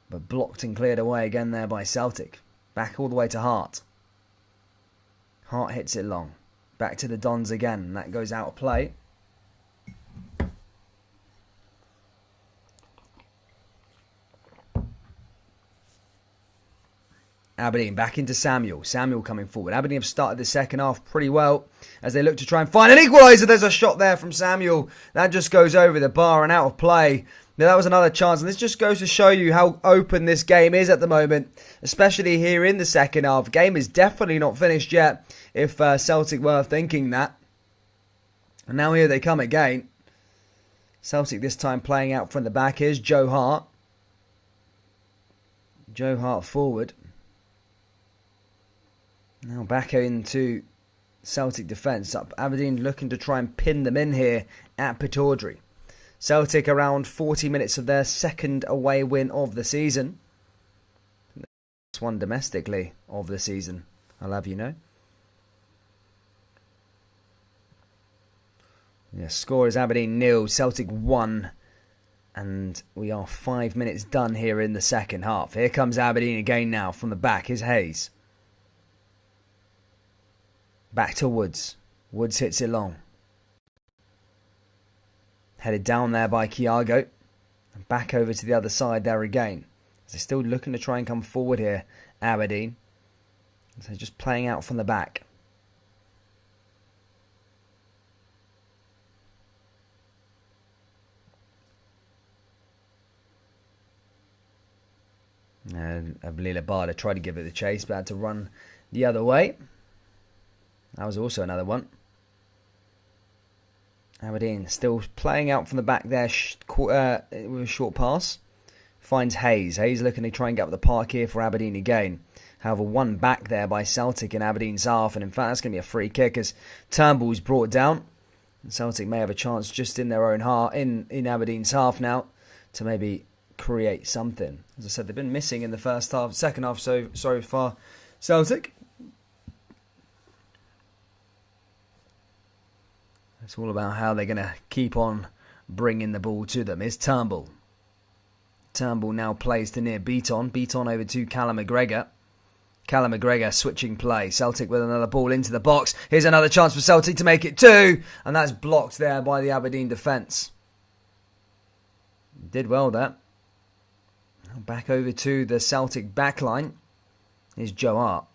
But blocked and cleared away again there by Celtic. Back all the way to Hart. Hart hits it long. Back to the Dons again. And that goes out of play. Aberdeen back into Samuel. Samuel coming forward. Aberdeen have started the second half pretty well as they look to try and find an equaliser. There's a shot there from Samuel. That just goes over the bar and out of play. Now, that was another chance. And this just goes to show you how open this game is at the moment, especially here in the second half. The game is definitely not finished yet if Celtic were thinking that. And now here they come again. Celtic this time playing out from the back. Here's Joe Hart. Joe Hart forward. Now back into Celtic defence. Aberdeen looking to try and pin them in here at Pittodrie. Celtic around 40 minutes of their second away win of the season. This one domestically of the season, I'll have you know. Yeah, score is Aberdeen 0, Celtic 1. And we are 5 minutes done here in the second half. Here comes Aberdeen again now from the back. Here's Hayes. Back to Woods. Woods hits it long. Headed down there by Kiago. And back over to the other side there again. They're still looking to try and come forward here, Aberdeen. So just playing out from the back. And Abdullah Barda tried to give it the chase, but had to run the other way. That was also another one. Aberdeen still playing out from the back there with a short pass. Finds Hayes. Hayes looking to try and get up the park here for Aberdeen again. However, one back there by Celtic in Aberdeen's half. And in fact, that's going to be a free kick as Turnbull's brought down. And Celtic may have a chance just in their own half, in Aberdeen's half now, to maybe create something. As I said, they've been missing in the second half so far. Celtic. It's all about how they're going to keep on bringing the ball to them. It's Turnbull. Turnbull now plays to near Beaton. Beaton over to Callum McGregor. Callum McGregor switching play. Celtic with another ball into the box. Here's another chance for Celtic to make it 2. And that's blocked there by the Aberdeen defence. Did well there. Now back over to the Celtic backline. Here's Joe Hart.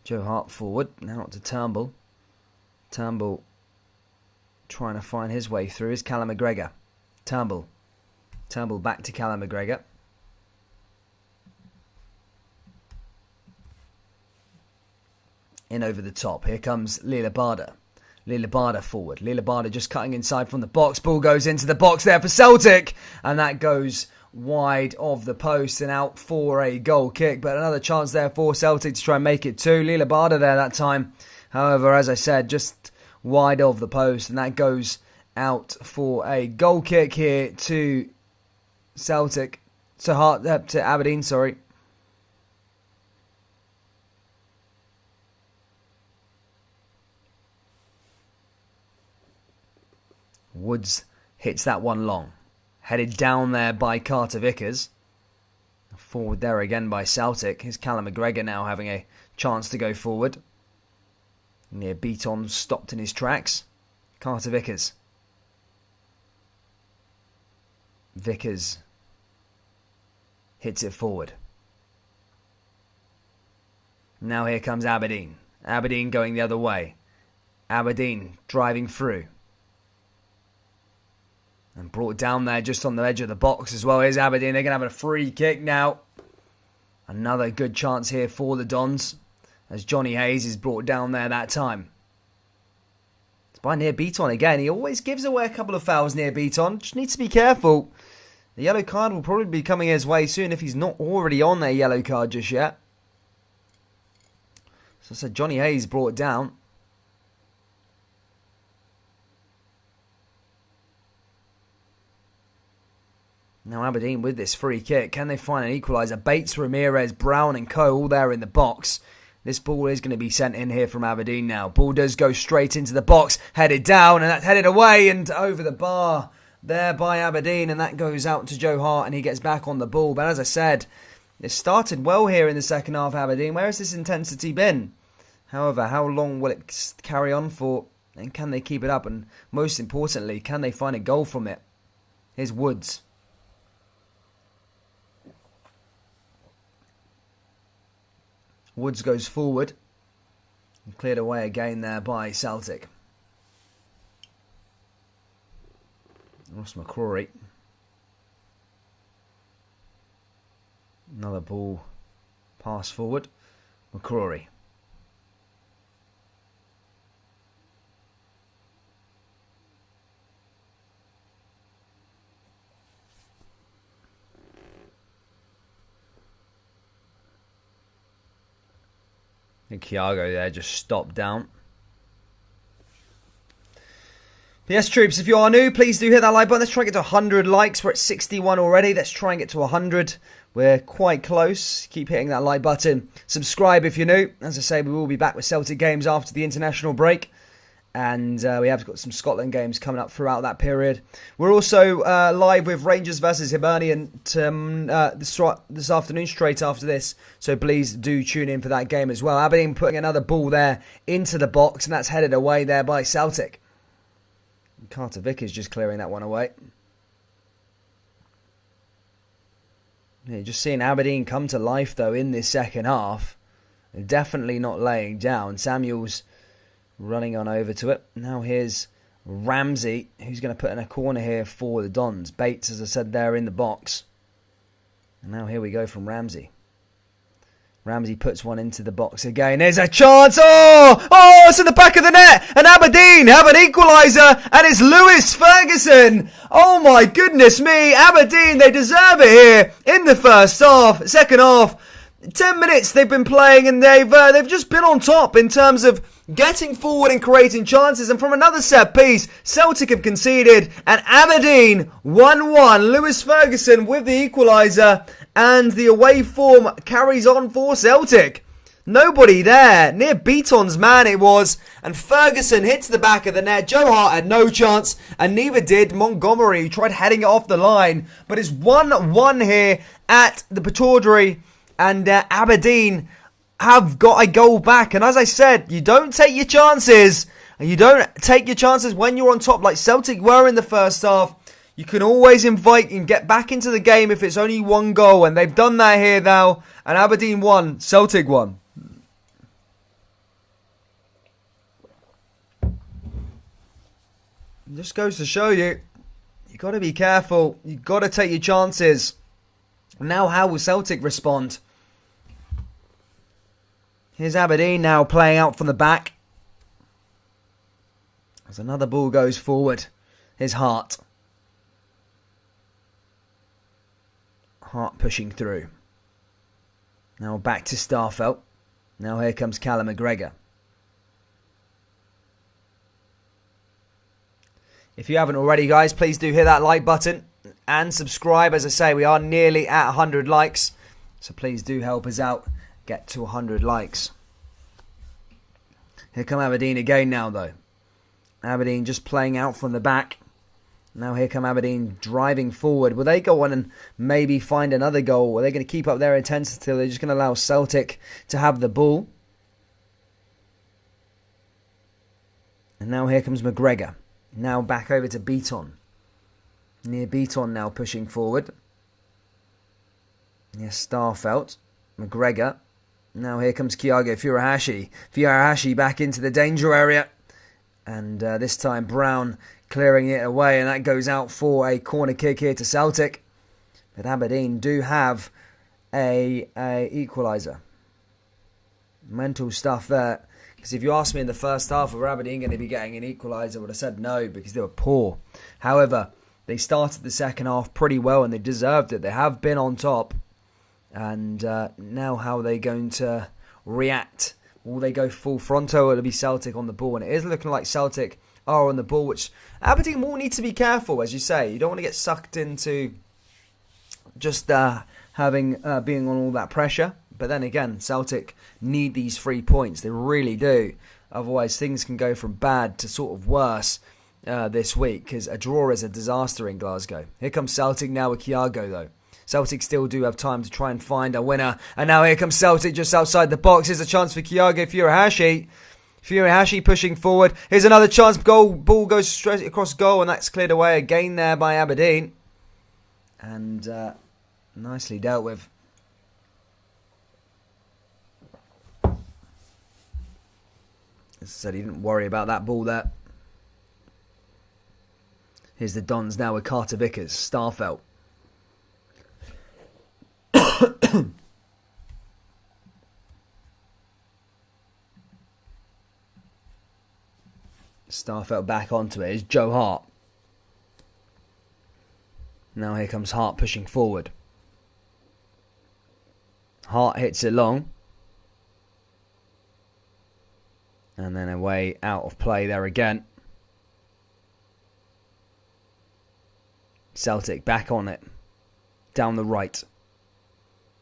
Joe Hart forward. Now to Turnbull. Turnbull trying to find his way through is Callum McGregor. Turnbull back to Callum McGregor. In over the top. Here comes Lila Barda. Lila Barda forward. Lila Barda just cutting inside from the box. Ball goes into the box there for Celtic. And that goes wide of the post and out for a goal kick. But another chance there for Celtic to try and make it 2. Lila Barda there that time. However, as I said, just wide of the post, and that goes out for a goal kick here to Celtic, to Aberdeen, sorry. Woods hits that one long. Headed down there by Carter Vickers. Forward there again by Celtic. Here's Callum McGregor now having a chance to go forward. Near Beaton, stopped in his tracks. Carter Vickers. Vickers hits it forward. Now here comes Aberdeen. Aberdeen going the other way. Aberdeen driving through. And brought down there just on the edge of the box as well. Here's Aberdeen. They're going to have a free kick now. Another good chance here for the Dons. As Johnny Hayes is brought down there that time. It's by near Beaton again. He always gives away a couple of fouls near Beaton. Just needs to be careful. The yellow card will probably be coming his way soon if he's not already on their yellow card just yet. So I said Johnny Hayes brought down. Now Aberdeen with this free kick. Can they find an equaliser? Bates, Ramirez, Brown and co all there in the box. This ball is going to be sent in here from Aberdeen now. Ball does go straight into the box. Headed down and that's headed away and over the bar there by Aberdeen. And that goes out to Joe Hart and he gets back on the ball. But as I said, it started well here in the second half, Aberdeen. Where has this intensity been? However, how long will it carry on for? And can they keep it up? And most importantly, can they find a goal from it? Here's Woods. Woods goes forward. And cleared away again there by Celtic. Ross McCrory. Another ball pass forward. McCrory. And Thiago there just stopped down. But yes, troops, if you are new, please do hit that like button. Let's try and get to 100 likes. We're at 61 already. Let's try and get to 100. We're quite close. Keep hitting that like button. Subscribe if you're new. As I say, we will be back with Celtic games after the international break. And we have got some Scotland games coming up throughout that period. We're also live with Rangers versus Hibernian this afternoon, straight after this. So please do tune in for that game as well. Aberdeen putting another ball there into the box, and that's headed away there by Celtic. Carter Vickers just clearing that one away. Yeah, just seeing Aberdeen come to life, though, in this second half. They're definitely not laying down. Samuel's running on over to it. Now here's Ramsey, who's going to put in a corner here for the Dons. Bates, as I said, there in the box. And now here we go from Ramsey. Ramsey puts one into the box again. There's a chance. Oh, it's in the back of the net. And Aberdeen have an equaliser. And it's Lewis Ferguson. Oh my goodness me. Aberdeen, they deserve it here in the first half. Second half, 10 minutes they've been playing and they've just been on top in terms of getting forward and creating chances. And from another set piece, Celtic have conceded and Aberdeen 1-1. Lewis Ferguson with the equaliser, and the away form carries on for Celtic. Nobody there. Near Beaton's man it was, and Ferguson hits the back of the net. Joe Hart had no chance, and neither did Montgomery, who tried heading it off the line. But it's 1-1 here at the Pittodrie, and Aberdeen have got a goal back. And as I said, you don't take your chances. And you don't take your chances when you're on top like Celtic were in the first half. You can always invite and get back into the game if it's only one goal. And they've done that here now. And Aberdeen won. Celtic won. It just goes to show you, you got to be careful. You got to take your chances. Now how will Celtic respond? Here's Aberdeen now playing out from the back. As another ball goes forward. Here's Hart. Hart pushing through. Now back to Starfelt. Now here comes Callum McGregor. If you haven't already, guys, please do hit that like button and subscribe. As I say, we are nearly at 100 likes. So please do help us out. Get to 100 likes. Here come Aberdeen again now, though. Aberdeen just playing out from the back. Now here come Aberdeen driving forward. Will they go on and maybe find another goal? Are they going to keep up their intensity? Or are they just going to allow Celtic to have the ball? And now here comes McGregor. Now back over to Beaton. Near Beaton now pushing forward. Yes, Starfelt. McGregor. Now here comes Kyago Furuhashi. Furuhashi back into the danger area. And this time Brown clearing it away. And that goes out for a corner kick here to Celtic. But Aberdeen do have a equaliser. Mental stuff there. Because if you asked me in the first half, were Aberdeen going to be getting an equaliser, I would have said no, because they were poor. However, they started the second half pretty well and they deserved it. They have been on top. And now how are they going to react? Will they go full fronto or will it be Celtic on the ball? And it is looking like Celtic are on the ball, which Aberdeen will need to be careful, as you say. You don't want to get sucked into just being on all that pressure. But then again, Celtic need these 3 points. They really do. Otherwise, things can go from bad to sort of worse this week, because a draw is a disaster in Glasgow. Here comes Celtic now with Kyago, though. Celtic still do have time to try and find a winner. And now here comes Celtic just outside the box. Here's a chance for Kyago Furuhashi. Furuhashi pushing forward. Here's another chance. Ball goes straight across goal, and that's cleared away again there by Aberdeen. And nicely dealt with. As I said, he didn't worry about that ball there. Here's the Dons now with Carter Vickers. Starfelt. Starfelt back onto it. It's Joe Hart. Now here comes Hart pushing forward. Hart hits it long. And then away out of play there again. Celtic back on it. Down the right.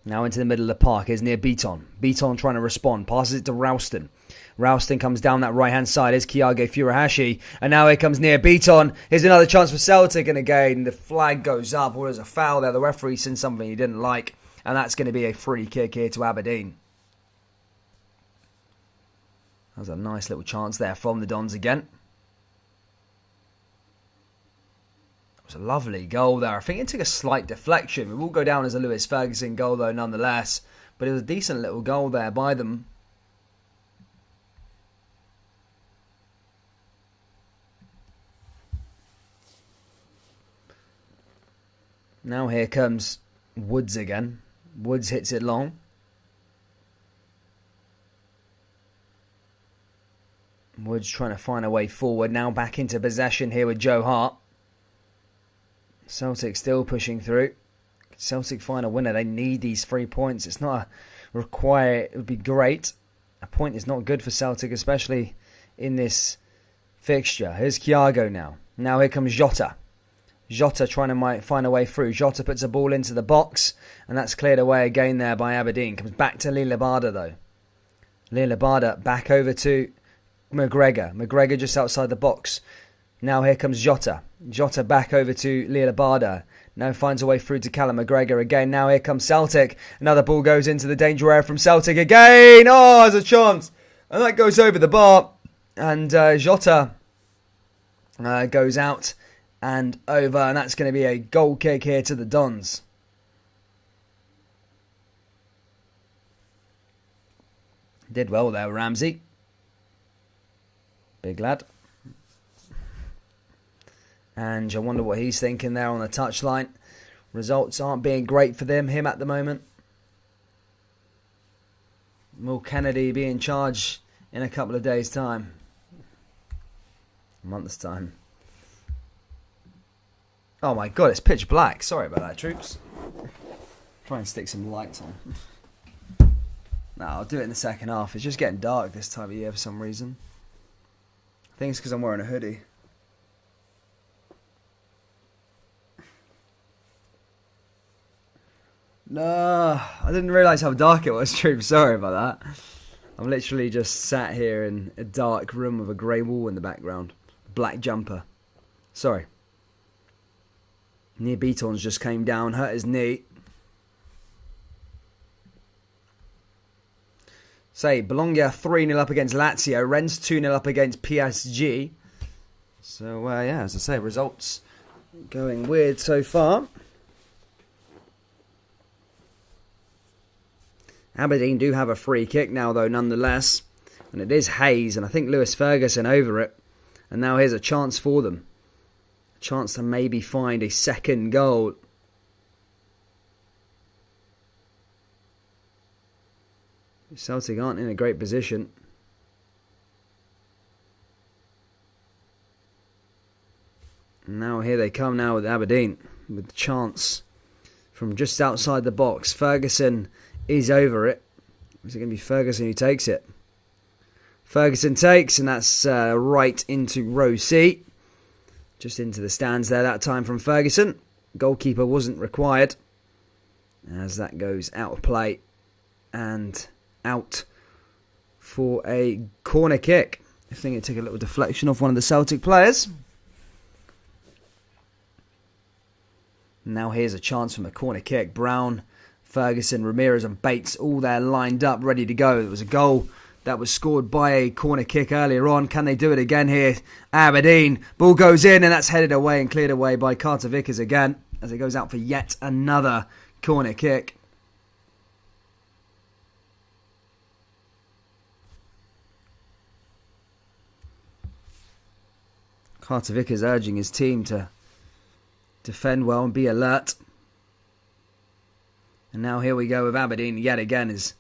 Now into the middle of the park. Here's near Beaton. Beaton trying to respond. Passes it to Ralston. Ralston comes down that right-hand side. Here's Kyago Furuhashi. And now here comes near Beaton. Here's another chance for Celtic. And again, the flag goes up. Or there's a foul there. The referee seen something he didn't like. And that's going to be a free kick here to Aberdeen. That was a nice little chance there from the Dons again. It was a lovely goal there. I think it took a slight deflection. It will go down as a Lewis Ferguson goal though nonetheless. But it was a decent little goal there by them. Now here comes Woods again. Woods hits it long. Woods trying to find a way forward. Now back into possession here with Joe Hart. Celtic still pushing through. Celtic find a winner. They need these 3 points. It's not a require. It would be great. A point is not good for Celtic, especially in this fixture. Here's Thiago now. Now here comes Jota. Jota trying to find a way through. Jota puts a ball into the box, and that's cleared away again there by Aberdeen. Comes back to Lillibada though. Lillibada back over to McGregor. McGregor just outside the box. Now here comes Jota. Jota back over to Lillibada. Now finds a way through to Callum McGregor again. Now here comes Celtic. Another ball goes into the danger area from Celtic again. Oh, there's a chance. And that goes over the bar. And Jota goes out and over. And that's going to be a goal kick here to the Dons. Did well there, Ramsey. Big lad. And I wonder what he's thinking there on the touchline. Results aren't being great for him at the moment. Will Kennedy be in charge in a couple of days' time? A month's time. Oh my god, it's pitch black. Sorry about that, troops. Try and stick some lights on. No, I'll do it in the second half. It's just getting dark this time of year for some reason. I think it's because I'm wearing a hoodie. No, I didn't realise how dark it was, troops. Sorry about that. I'm literally just sat here in a dark room with a grey wall in the background. Black jumper. Sorry. Near Beaton's just came down, hurt his knee. Bologna 3-0 up against Lazio. Rennes 2-0 up against PSG. So, yeah, as I say, results going weird so far. Aberdeen do have a free kick now, though, nonetheless. And it is Hayes, and I think Lewis Ferguson over it. And now here's a chance for them. A chance to maybe find a second goal. Celtic aren't in a great position. And now here they come now with Aberdeen. With the chance from just outside the box. Ferguson is over it. Is it going to be Ferguson who takes it? Ferguson takes, and that's right into row C. Just into the stands there that time from Ferguson. Goalkeeper wasn't required. As that goes out of play. And out for a corner kick. I think it took a little deflection off one of the Celtic players. Now here's a chance from a corner kick. Brown, Ferguson, Ramirez and Bates all there lined up, ready to go. There was a goal that was scored by a corner kick earlier on. Can they do it again here? Aberdeen. Ball goes in and that's headed away and cleared away by Carter Vickers again as it goes out for yet another corner kick. Carter Vickers urging his team to defend well and be alert. And now here we go with Aberdeen yet again as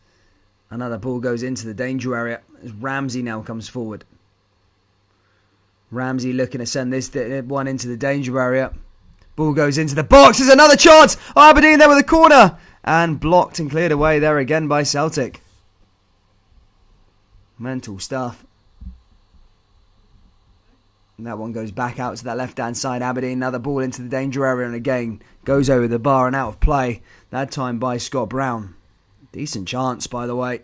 another ball goes into the danger area. As Ramsey now comes forward. Ramsey looking to send this one into the danger area. Ball goes into the box. There's another chance. Oh, Aberdeen there with a corner. And blocked and cleared away there again by Celtic. Mental stuff. And that one goes back out to that left-hand side. Aberdeen, another ball into the danger area and again goes over the bar and out of play. That time by Scott Brown. Decent chance, by the way.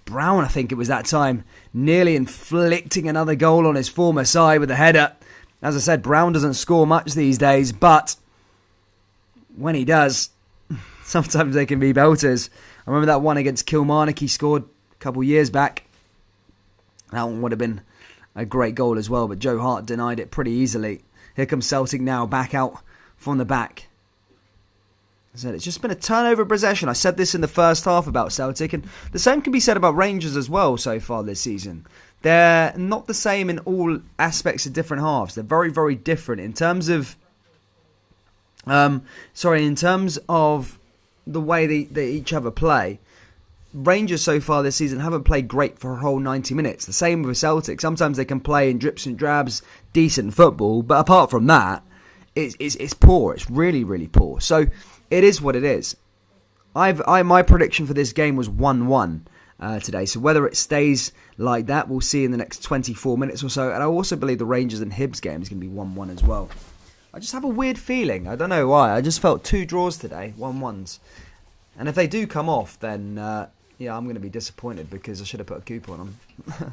Brown, I think it was that time, nearly inflicting another goal on his former side with a header. As I said, Brown doesn't score much these days, but when he does, sometimes they can be belters. I remember that one against Kilmarnock he scored a couple years back. That one would have been a great goal as well, but Joe Hart denied it pretty easily. Here comes Celtic now, back out from the back. As I said, it's just been a turnover of possession. I said this in the first half about Celtic, and the same can be said about Rangers as well so far this season. They're not the same in all aspects of different halves. They're very, very different in terms of Sorry, in terms of the way they each other play, Rangers so far this season haven't played great for a whole 90 minutes. The same with Celtic. Sometimes they can play in drips and drabs, decent football, but apart from that, it's poor. It's really, really poor. So it is what it is. My prediction for this game was 1-1 today. So whether it stays like that, we'll see in the next 24 minutes or so. And I also believe the Rangers and Hibs game is going to be 1-1 as well. I just have a weird feeling. I don't know why. I just felt 2 draws today, 1-1s. And if they do come off, then I'm going to be disappointed because I should have put a coupon on them.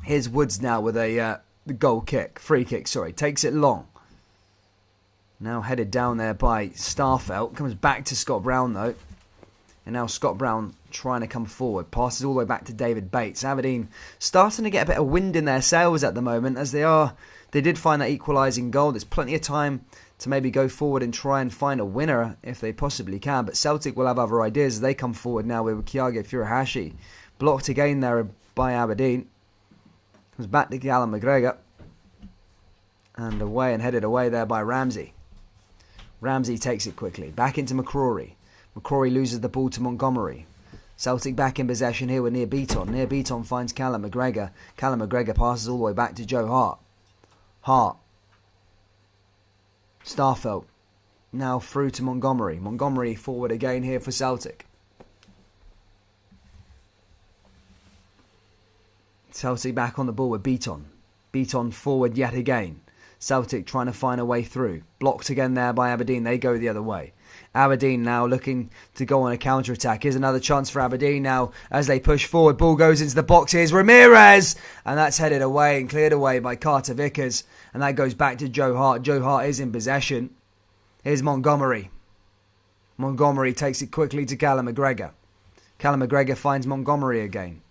Here's Woods now with a free kick, takes it long. Now headed down there by Starfelt. Comes back to Scott Brown though. And now Scott Brown trying to come forward. Passes all the way back to David Bates. Aberdeen starting to get a bit of wind in their sails at the moment as they did find that equalising goal. There's plenty of time to maybe go forward and try and find a winner if they possibly can. But Celtic will have other ideas as they come forward now with Kyago Furuhashi. Blocked again there by Aberdeen. Comes back to Callum McGregor. And away and headed away there by Ramsey. Ramsey takes it quickly. Back into McCrory. McCrory loses the ball to Montgomery. Celtic back in possession here with Near Beaton. Near Beaton finds Callum McGregor. Callum McGregor passes all the way back to Joe Hart. Hart. Starfelt. Now through to Montgomery. Montgomery forward again here for Celtic. Celtic back on the ball with Beaton. Beaton forward yet again. Celtic trying to find a way through. Blocked again there by Aberdeen. They go the other way. Aberdeen now looking to go on a counter-attack. Here's another chance for Aberdeen now as they push forward. Ball goes into the box. Here's Ramirez. And that's headed away and cleared away by Carter Vickers. And that goes back to Joe Hart. Joe Hart is in possession. Here's Montgomery. Montgomery takes it quickly to Callum McGregor. Callum McGregor finds Montgomery again.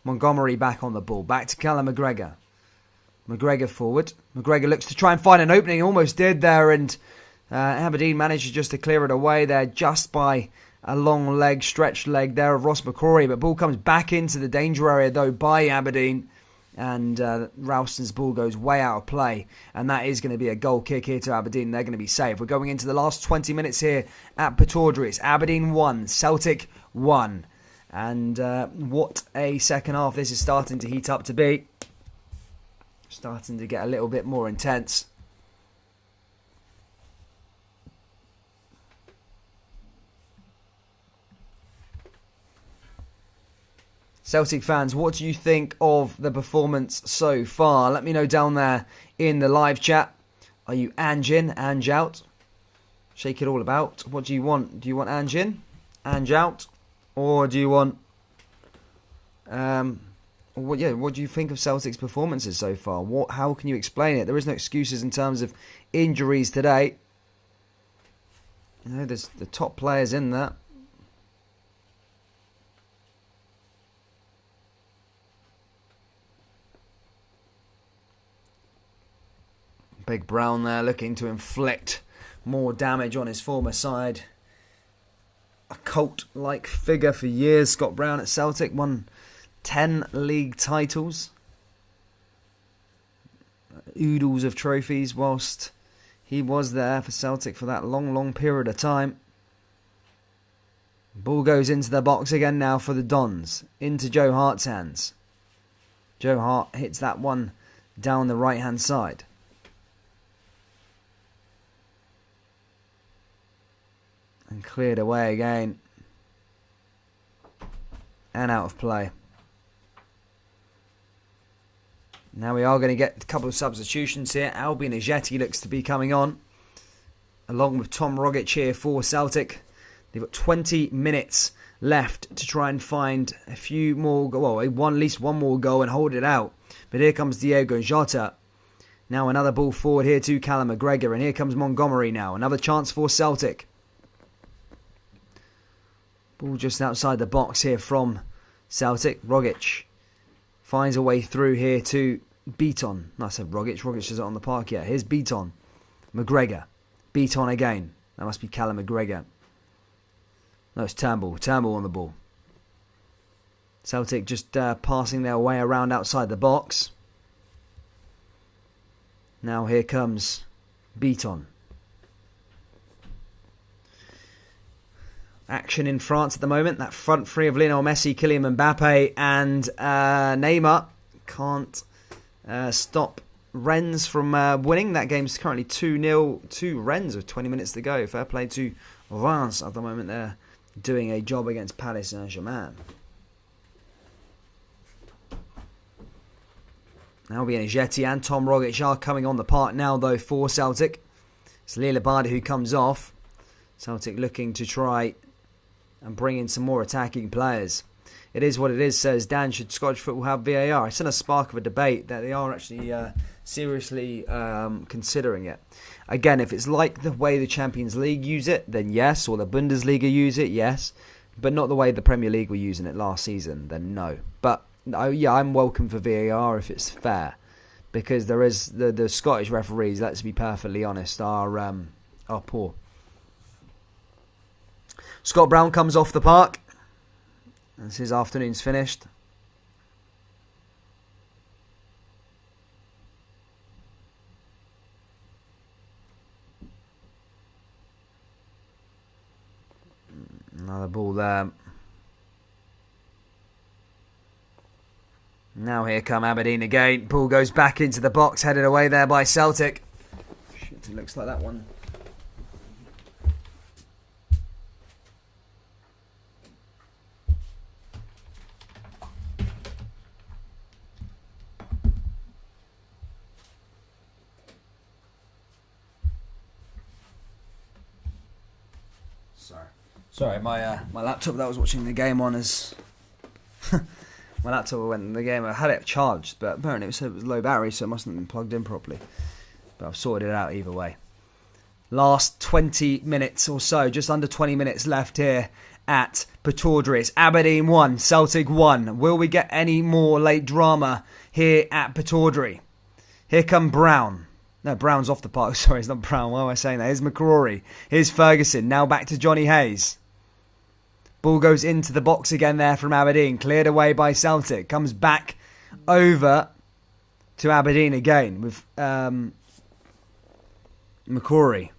Montgomery back on the ball. Back to Callum McGregor. McGregor forward. McGregor looks to try and find an opening. Almost did there. And Aberdeen manages just to clear it away there just by a long leg, stretched leg there of Ross McCrory. But ball comes back into the danger area though by Aberdeen. And Ralston's ball goes way out of play. And that is going to be a goal kick here to Aberdeen. They're going to be safe. We're going into the last 20 minutes here at Pittodrie. It's Aberdeen 1, Celtic 1. And what a second half this is starting to heat up to be. Starting to get a little bit more intense. Celtic fans, what do you think of the performance so far? Let me know down there in the live chat. Are you Ange in, Ange out? Shake it all about. What do you want? Do you want Ange in, Ange out? Or do you want... what do you think of Celtic's performances so far? How can you explain it? There is no excuses in terms of injuries today. You know, there's the top players in that. Big Brown there looking to inflict more damage on his former side. A cult-like figure for years. Scott Brown at Celtic won 10 league titles. Oodles of trophies whilst he was there for Celtic for that long, long period of time. Ball goes into the box again now for the Dons. Into Joe Hart's hands. Joe Hart hits that one down the right-hand side. And cleared away again. And out of play. Now we are going to get a couple of substitutions here. Albin Ajeti looks to be coming on. Along with Tom Rogic here for Celtic. They've got 20 minutes left to try and find a few more, at least one more goal and hold it out. But here comes Diego Jota. Now another ball forward here to Callum McGregor. And here comes Montgomery now. Another chance for Celtic. Ball just outside the box here from Celtic. Rogic finds a way through here to Beaton. No, I said Rogic. Rogic isn't on the park yet. Here's Beaton. McGregor. Beaton again. That must be Callum McGregor. No, it's Turnbull. Turnbull on the ball. Celtic just passing their way around outside the box. Now here comes Beaton. Action in France at the moment. That front three of Lionel Messi, Kylian Mbappe and Neymar can't stop Rennes from winning. That game's currently 2-0 to Rennes with 20 minutes to go. Fair play to Reims at the moment. They're doing a job against Paris Saint-Germain. Albion Ajeti and Tom Rogic are coming on the park now, though, for Celtic. It's Lila Bardi who comes off. Celtic looking to try and bring in some more attacking players. It is what it is, says Dan. Should Scottish football have VAR? It's in a spark of a debate that they are actually seriously considering it. Again, if it's like the way the Champions League use it, then yes, or the Bundesliga use it, yes. But not the way the Premier League were using it last season, then no. But yeah, I'm welcome for VAR if it's fair. Because there is the Scottish referees, let's be perfectly honest, are poor. Scott Brown comes off the park as his afternoon's finished. Another ball there. Now here come Aberdeen again. Ball goes back into the box, headed away there by Celtic. Shit, it looks like that one. Sorry, my laptop that I was watching the game on is... my laptop went in the game. I had it charged, but apparently it said it was low battery, so it mustn't have been plugged in properly. But I've sorted it out either way. Last 20 minutes or so, just under 20 minutes left here at Pataudry. It's Aberdeen 1, Celtic 1. Will we get any more late drama here at Pataudry? Here come Brown. No, Brown's off the park. Sorry, it's not Brown. Why am I saying that? Here's McCrory. Here's Ferguson. Now back to Johnny Hayes. Ball goes into the box again there from Aberdeen. Cleared away by Celtic. Comes back over to Aberdeen again with McCrory.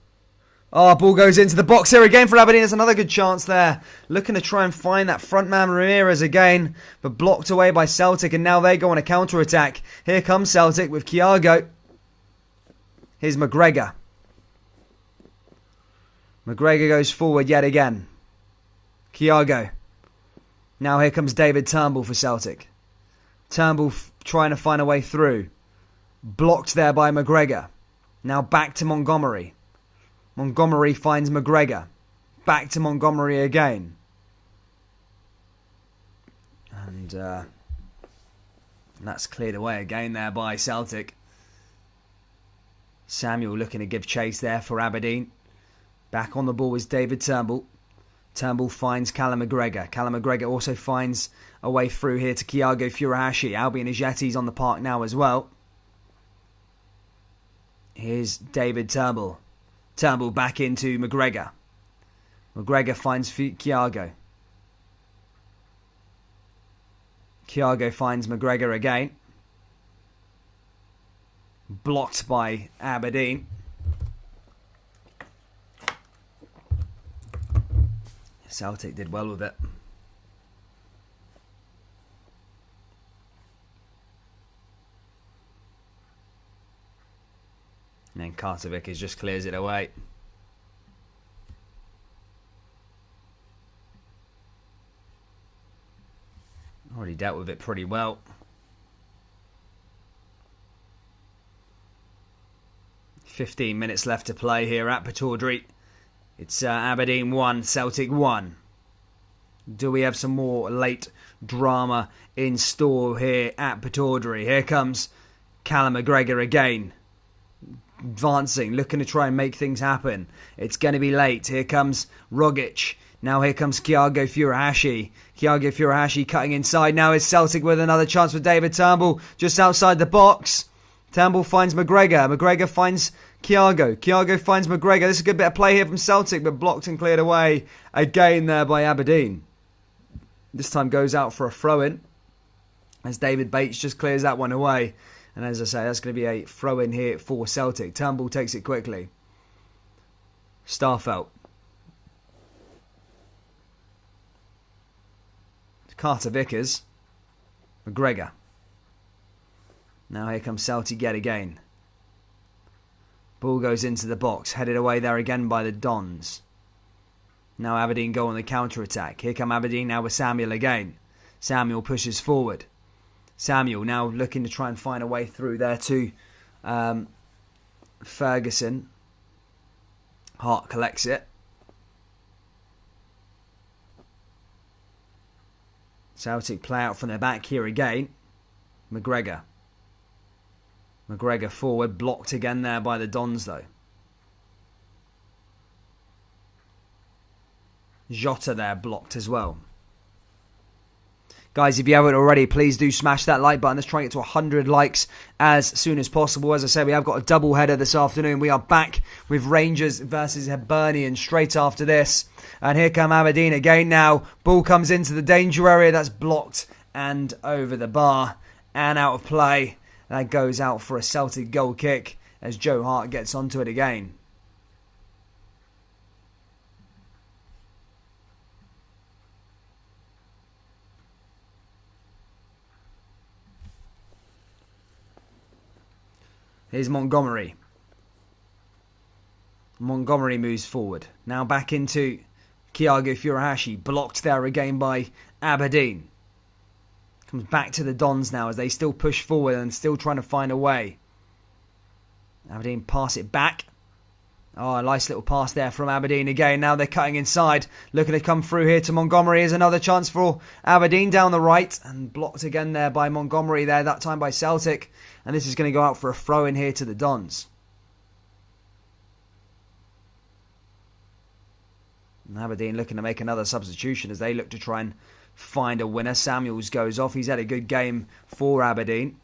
Oh, ball goes into the box here again for Aberdeen. There's another good chance there. Looking to try and find that front man Ramirez again. But blocked away by Celtic. And now they go on a counter-attack. Here comes Celtic with Thiago. Here's McGregor. McGregor goes forward yet again. Thiago. Now here comes David Turnbull for Celtic. Turnbull trying to find a way through. Blocked there by McGregor. Now back to Montgomery. Montgomery finds McGregor. Back to Montgomery again. And that's cleared away again there by Celtic. Samuel looking to give chase there for Aberdeen. Back on the ball is David Turnbull. Turnbull finds Callum McGregor. Callum McGregor also finds a way through here to Thiago Furuhashi. Albion Ajeti's on the park now as well. Here's David Turnbull. Turnbull back into McGregor. McGregor finds Thiago. Thiago finds McGregor again. Blocked by Aberdeen. Celtic did well with it. And then Kartovic just clears it away. Already dealt with it pretty well. "15 minutes left to play here at Pataudry. It's Aberdeen 1, Celtic 1. Do we have some more late drama in store here at Pataudry? Here comes Callum McGregor again. Advancing, looking to try and make things happen. It's going to be late. Here comes Rogic. Now here comes Thiago Furuhashi. Thiago Furuhashi cutting inside. Now is Celtic with another chance with David Turnbull just outside the box. Turnbull finds McGregor. McGregor finds Thiago. Thiago finds McGregor. This is a good bit of play here from Celtic, but blocked and cleared away again there by Aberdeen. This time goes out for a throw-in as David Bates just clears that one away. And as I say, that's going to be a throw in here for Celtic. Turnbull takes it quickly. Starfelt. Carter Vickers. McGregor. Now here comes Celtic yet again. Ball goes into the box. Headed away there again by the Dons. Now Aberdeen go on the counter-attack. Here come Aberdeen now with Samuel again. Samuel pushes forward. Samuel now looking to try and find a way through there to Ferguson. Hart collects it. Celtic play out from the back here again. McGregor. McGregor forward, blocked again there by the Dons though. Jota there blocked as well. Guys, if you haven't already, please do smash that like button. Let's try and get to 100 likes as soon as possible. As I said, we have got a double header this afternoon. We are back with Rangers versus Hibernian straight after this. And here come Aberdeen again now. Ball comes into the danger area. That's blocked and over the bar and out of play. That goes out for a Celtic goal kick as Joe Hart gets onto it again. Here's Montgomery. Montgomery moves forward. Now back into Kyago Furuhashi. Blocked there again by Aberdeen. Comes back to the Dons now as they still push forward and still trying to find a way. Aberdeen pass it back. Oh, a nice little pass there from Aberdeen again. Now they're cutting inside. Looking to come through here to Montgomery. Here's another chance for Aberdeen down the right. And blocked again there by Montgomery there. That time by Celtic. And this is going to go out for a throw in here to the Dons. And Aberdeen looking to make another substitution as they look to try and find a winner. Samuels goes off. He's had a good game for Aberdeen.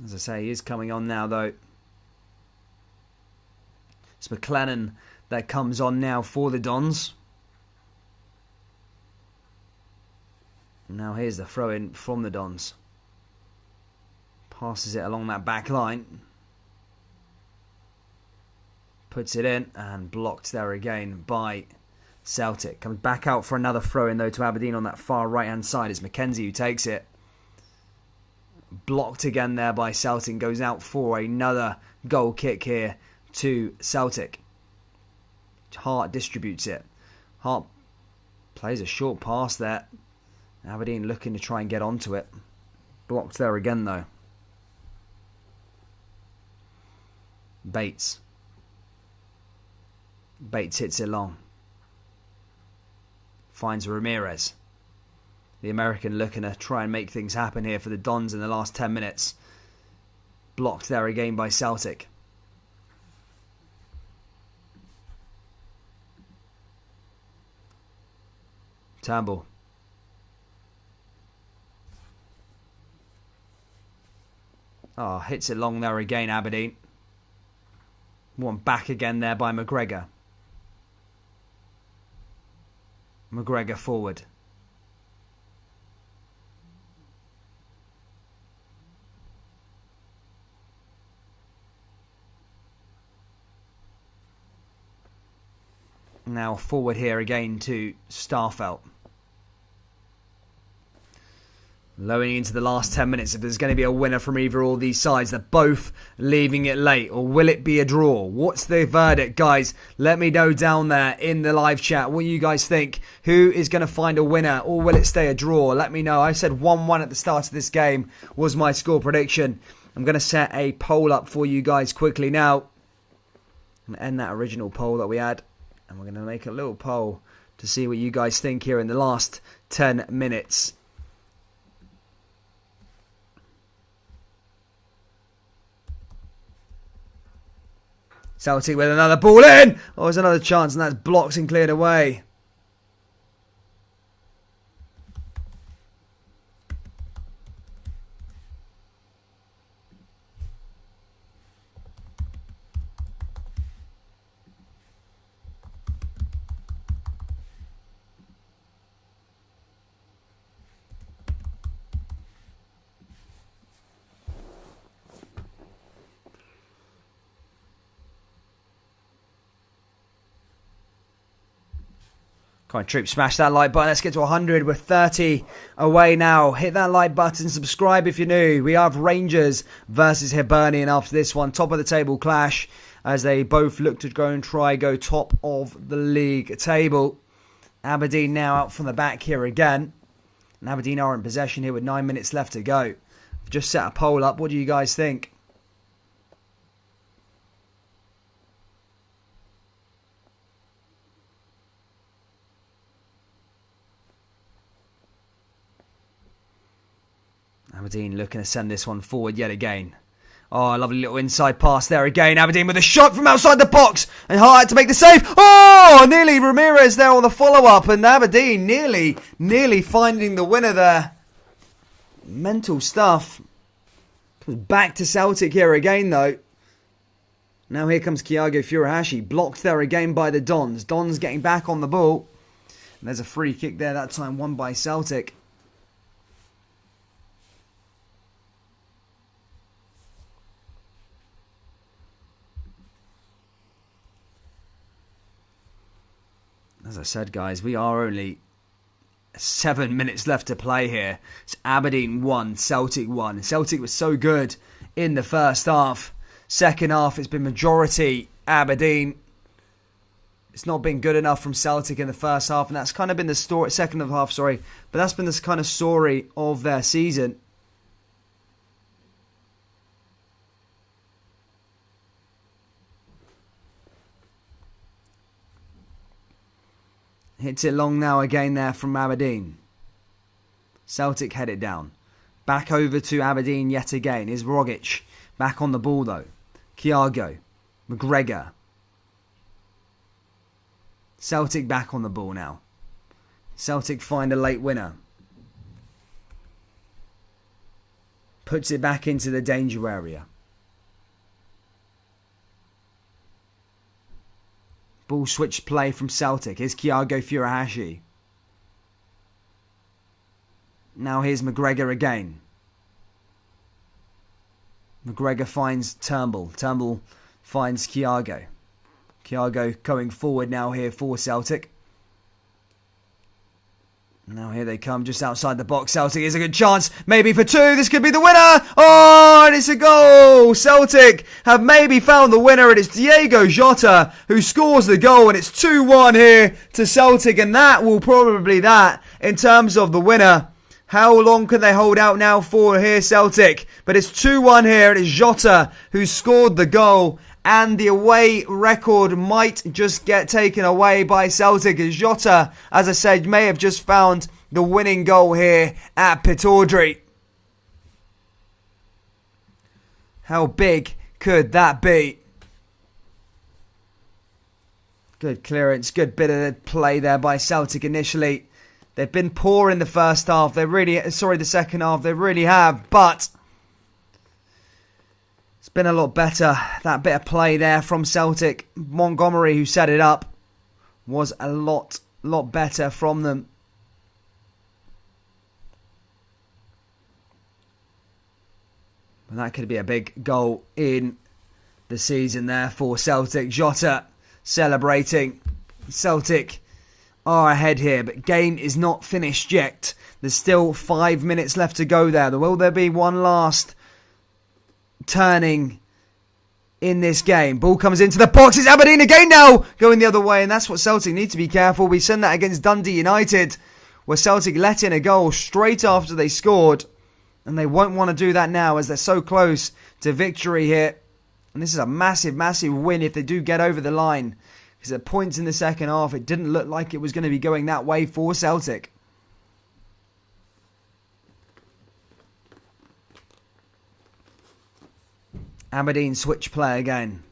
As I say, he is coming on now though. It's McLennan that comes on now for the Dons. Now here's the throw in from the Dons. Passes it along that back line. Puts it in and blocked there again by Celtic. Comes back out for another throw in though to Aberdeen on that far right hand side. It's McKenzie who takes it. Blocked again there by Celtic. Goes out for another goal kick here to Celtic. Hart distributes it. Hart plays a short pass there. Aberdeen looking to try and get onto it. Blocked there again though. Bates. Bates hits it long. Finds Ramirez. The American looking to try and make things happen here for the Dons in the last 10 minutes. Blocked there again by Celtic. Turnbull. Oh, hits it long there again, Aberdeen. One back again there by McGregor. McGregor forward. Now forward here again to Starfelt. Lowing into the last 10 minutes, if there's going to be a winner from either or these sides, they're both leaving it late. Or will it be a draw? What's the verdict, guys? Let me know down there in the live chat what you guys think. Who is going to find a winner, or will it stay a draw? Let me know. I said 1-1 at the start of this game was my score prediction. I'm going to set a poll up for you guys quickly now. I'm going to end that original poll that we had. And we're going to make a little poll to see what you guys think here in the last 10 minutes. Celtic with another ball in. Oh, there's another chance, and that's blocked and cleared away. Come on, troops, smash that like button. Let's get to 100. We're 30 away now. Hit that like button. Subscribe if you're new. We have Rangers versus Hibernian after this one. Top of the table clash as they both look to go top of the league table. Aberdeen now out from the back here again. And Aberdeen are in possession here with 9 minutes left to go. Just set a poll up. What do you guys think? Aberdeen looking to send this one forward yet again. Oh, a lovely little inside pass there again. Aberdeen with a shot from outside the box. And hard to make the save. Oh, nearly Ramirez there on the follow-up. And Aberdeen nearly finding the winner there. Mental stuff. Comes back to Celtic here again, though. Now here comes Kyago Furuhashi. Blocked there again by the Dons. Dons getting back on the ball. And there's a free kick there, that time won by Celtic. As I said, guys, we are only 7 minutes left to play here. It's Aberdeen 1, Celtic 1. Celtic was so good in the first half. Second half, it's been majority Aberdeen. It's not been good enough from Celtic in the first half, and that's kind of been the story. Second half, sorry, but that's been this kind of story of their season. Hits it long now again there from Aberdeen. Celtic head it down. Back over to Aberdeen yet again. Is Rogic. Back on the ball though. Kyago. McGregor. Celtic back on the ball now. Celtic find a late winner. Puts it back into the danger area. Ball switch play from Celtic. Here's Kyago Furuhashi. Now here's McGregor again. McGregor finds Turnbull. Turnbull finds Kyago. Kyago going forward now here for Celtic. Now here they come just outside the box. Celtic is a good chance. Maybe for two. This could be the winner. Oh, and it's a goal. Celtic have maybe found the winner. It is Diego Jota who scores the goal. And it's 2-1 here to Celtic. And that will probably be that in terms of the winner. How long can they hold out now for here, Celtic? But it's 2-1 here. It is Jota who scored the goal. And the away record might just get taken away by Celtic as Jota, as I said, may have just found the winning goal here at Pittodrie. How big could that be? Good clearance, good bit of play there by Celtic initially. They've been poor in the first half. The second half. They really have, but it's been a lot better. That bit of play there from Celtic. Montgomery, who set it up, was a lot better from them. And that could be a big goal in the season there for Celtic. Jota celebrating. Celtic are ahead here, but game is not finished yet. There's still 5 minutes left to go there. Will there be one last turning in this game? Ball comes into the box. It's Aberdeen again now going the other way, and that's what Celtic need to be careful. We send that against Dundee United, where Celtic let in a goal straight after they scored, and they won't want to do that now as they're so close to victory here. And this is a massive win if they do get over the line, because at points in the second half it didn't look like it was going to be going that way for Celtic. Aberdeen switch play again.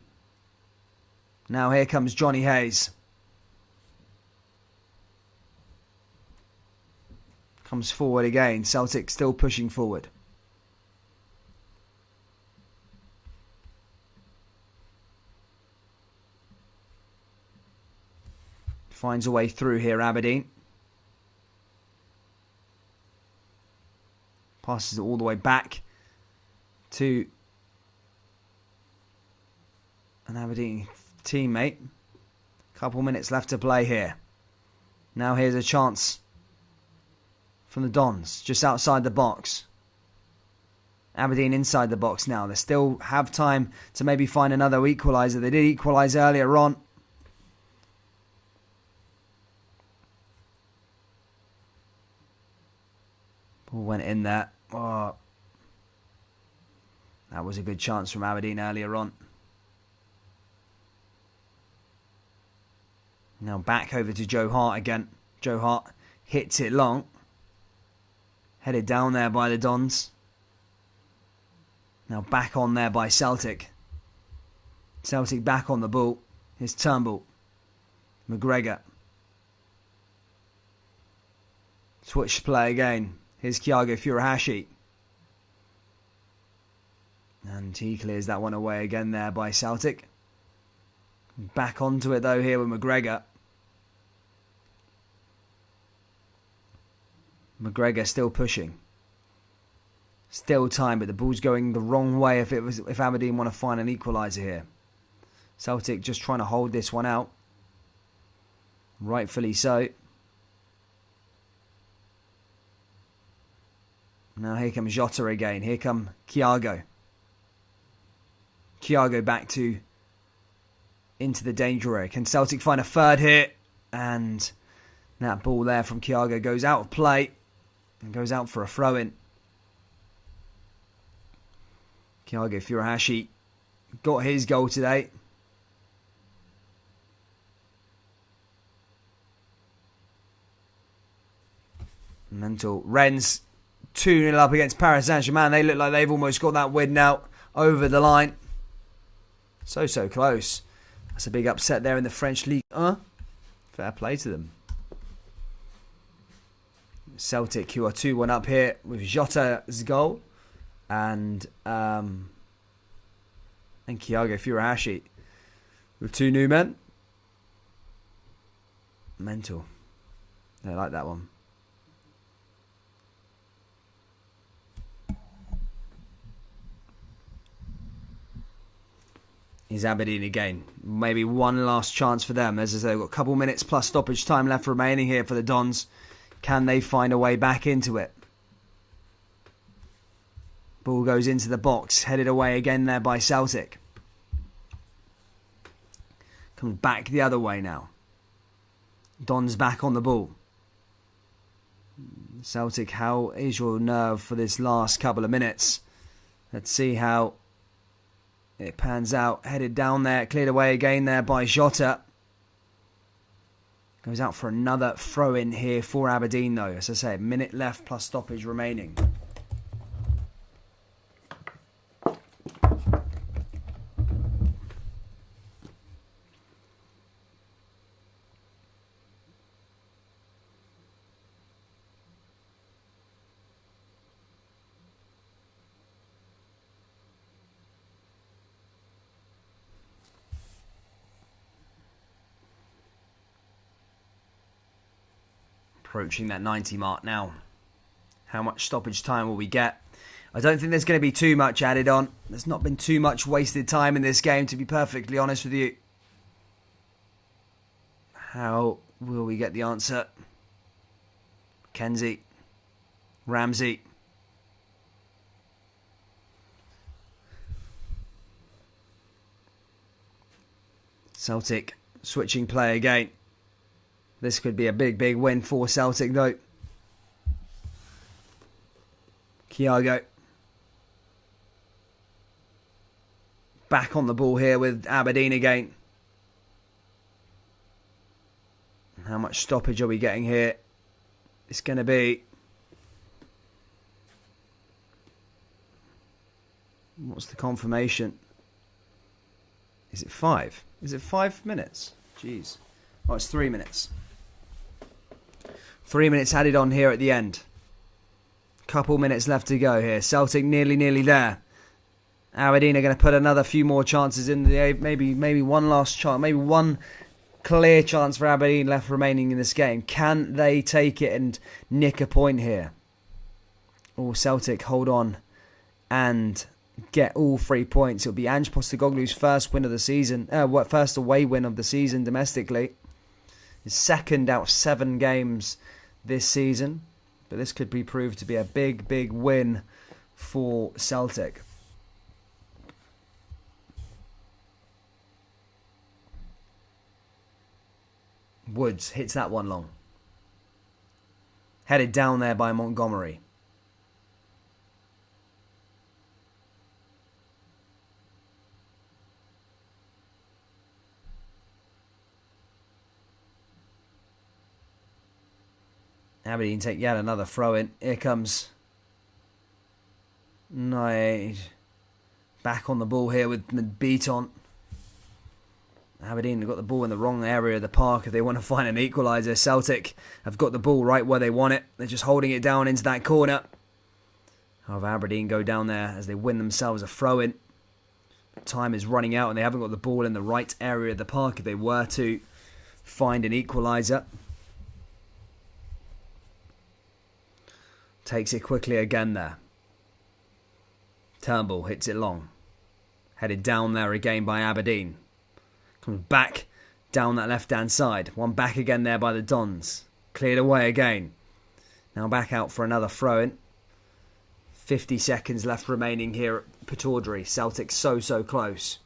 Now here comes Johnny Hayes. Comes forward again. Celtic still pushing forward. Finds a way through here, Aberdeen. Passes it all the way back to an Aberdeen teammate. Couple minutes left to play here. Now here's a chance from the Dons, just outside the box. Aberdeen inside the box now. They still have time to maybe find another equaliser. They did equalise earlier on. Ball went in there. Oh. That was a good chance from Aberdeen earlier on. Now back over to Joe Hart again. Joe Hart hits it long. Headed down there by the Dons. Now back on there by Celtic. Celtic back on the ball. Here's Turnbull. McGregor. Switch play again. Here's Thiago Furuhashi. And he clears that one away again there by Celtic. Back onto it though here with McGregor. McGregor still pushing. Still time, but the ball's going the wrong way if Aberdeen want to find an equaliser here. Celtic just trying to hold this one out. Rightfully so. Now here comes Jota again. Here come Thiago. Thiago back into the danger area. Can Celtic find a third hit? And that ball there from Thiago goes out of play and goes out for a throw-in. Thiago Furuhashi got his goal today. Mental. Rennes 2-0 up against Paris Saint-Germain. They look like they've almost got that win now over the line. So close. That's a big upset there in the French League. Fair play to them. Celtic, who are 2-1 up here with Jota's goal and Thiago Furuhashi with two new men. Mental. I like that one. Is Aberdeen again. Maybe one last chance for them. As I say, they've got a couple minutes plus stoppage time left remaining here for the Dons. Can they find a way back into it? Ball goes into the box. Headed away again there by Celtic. Comes back the other way now. Dons back on the ball. Celtic, how is your nerve for this last couple of minutes? Let's see how it pans out. Headed down there. Cleared away again there by Jota. Goes out for another throw-in here for Aberdeen though. As I say, a minute left plus stoppage remaining. Approaching that 90 mark now. How much stoppage time will we get? I don't think there's going to be too much added on. There's not been too much wasted time in this game, to be perfectly honest with you. How will we get the answer? Kenzie. Ramsey. Celtic switching play again. This could be a big win for Celtic though. Thiago. Back on the ball here with Aberdeen again. How much stoppage are we getting here? It's going to be... What's the confirmation? Is it 5? Is it 5 minutes? Jeez. Oh, it's 3 minutes. 3 minutes added on here at the end. Couple minutes left to go here. Celtic nearly there. Aberdeen are going to put another few more chances in the maybe one last chance, maybe one clear chance for Aberdeen left remaining in this game. Can they take it and nick a point here? Or Celtic hold on and get all 3 points? It'll be Ange Postecoglou's first win of the season, first away win of the season domestically. His second out of 7 games this season. But this could be proved to be a big, big win for Celtic. Woods hits that one long. Headed down there by Montgomery. Aberdeen take yet another throw in. Here comes Knight. Back on the ball here with Beaton. Aberdeen have got the ball in the wrong area of the park if they want to find an equaliser. Celtic have got the ball right where they want it. They're just holding it down into that corner. However, Aberdeen go down there as they win themselves a throw-in. Time is running out and they haven't got the ball in the right area of the park if they were to find an equaliser. Takes it quickly again there. Turnbull hits it long. Headed down there again by Aberdeen. Comes back down that left-hand side. One back again there by the Dons. Cleared away again. Now back out for another throw-in. 50 seconds left remaining here at Pataudry. Celtic so close.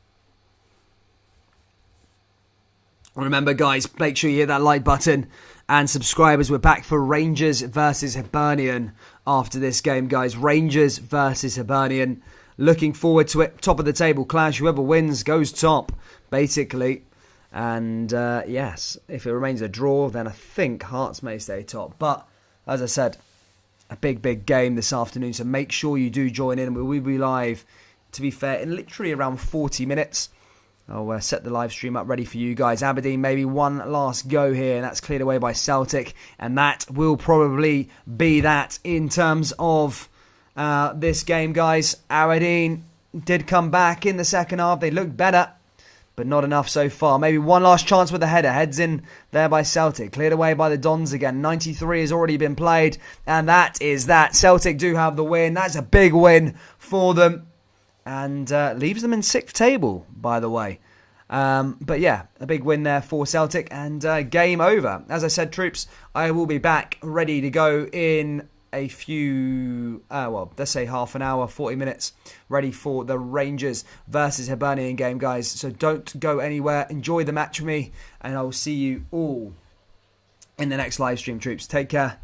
Remember, guys, make sure you hit that like button and subscribe as we're back for Rangers versus Hibernian after this game, guys. Rangers versus Hibernian. Looking forward to it. Top of the table clash. Whoever wins goes top, basically. And yes, if it remains a draw, then I think Hearts may stay top. But as I said, a big game this afternoon. So make sure you do join in. We will be live, to be fair, in literally around 40 minutes. I'll set the live stream up ready for you guys. Aberdeen maybe one last go here, and that's cleared away by Celtic. And that will probably be that in terms of this game, guys. Aberdeen did come back in the second half. They looked better, but not enough so far. Maybe one last chance with the header. Heads in there by Celtic. Cleared away by the Dons again. 93 has already been played, and that is that. Celtic do have the win. That's a big win for them. And leaves them in 6th table, by the way. But yeah, a big win there for Celtic. And game over. As I said, troops, I will be back ready to go in a few, let's say half an hour, 40 minutes, ready for the Rangers versus Hibernian game, guys. So don't go anywhere. Enjoy the match with me. And I will see you all in the next live stream, troops. Take care.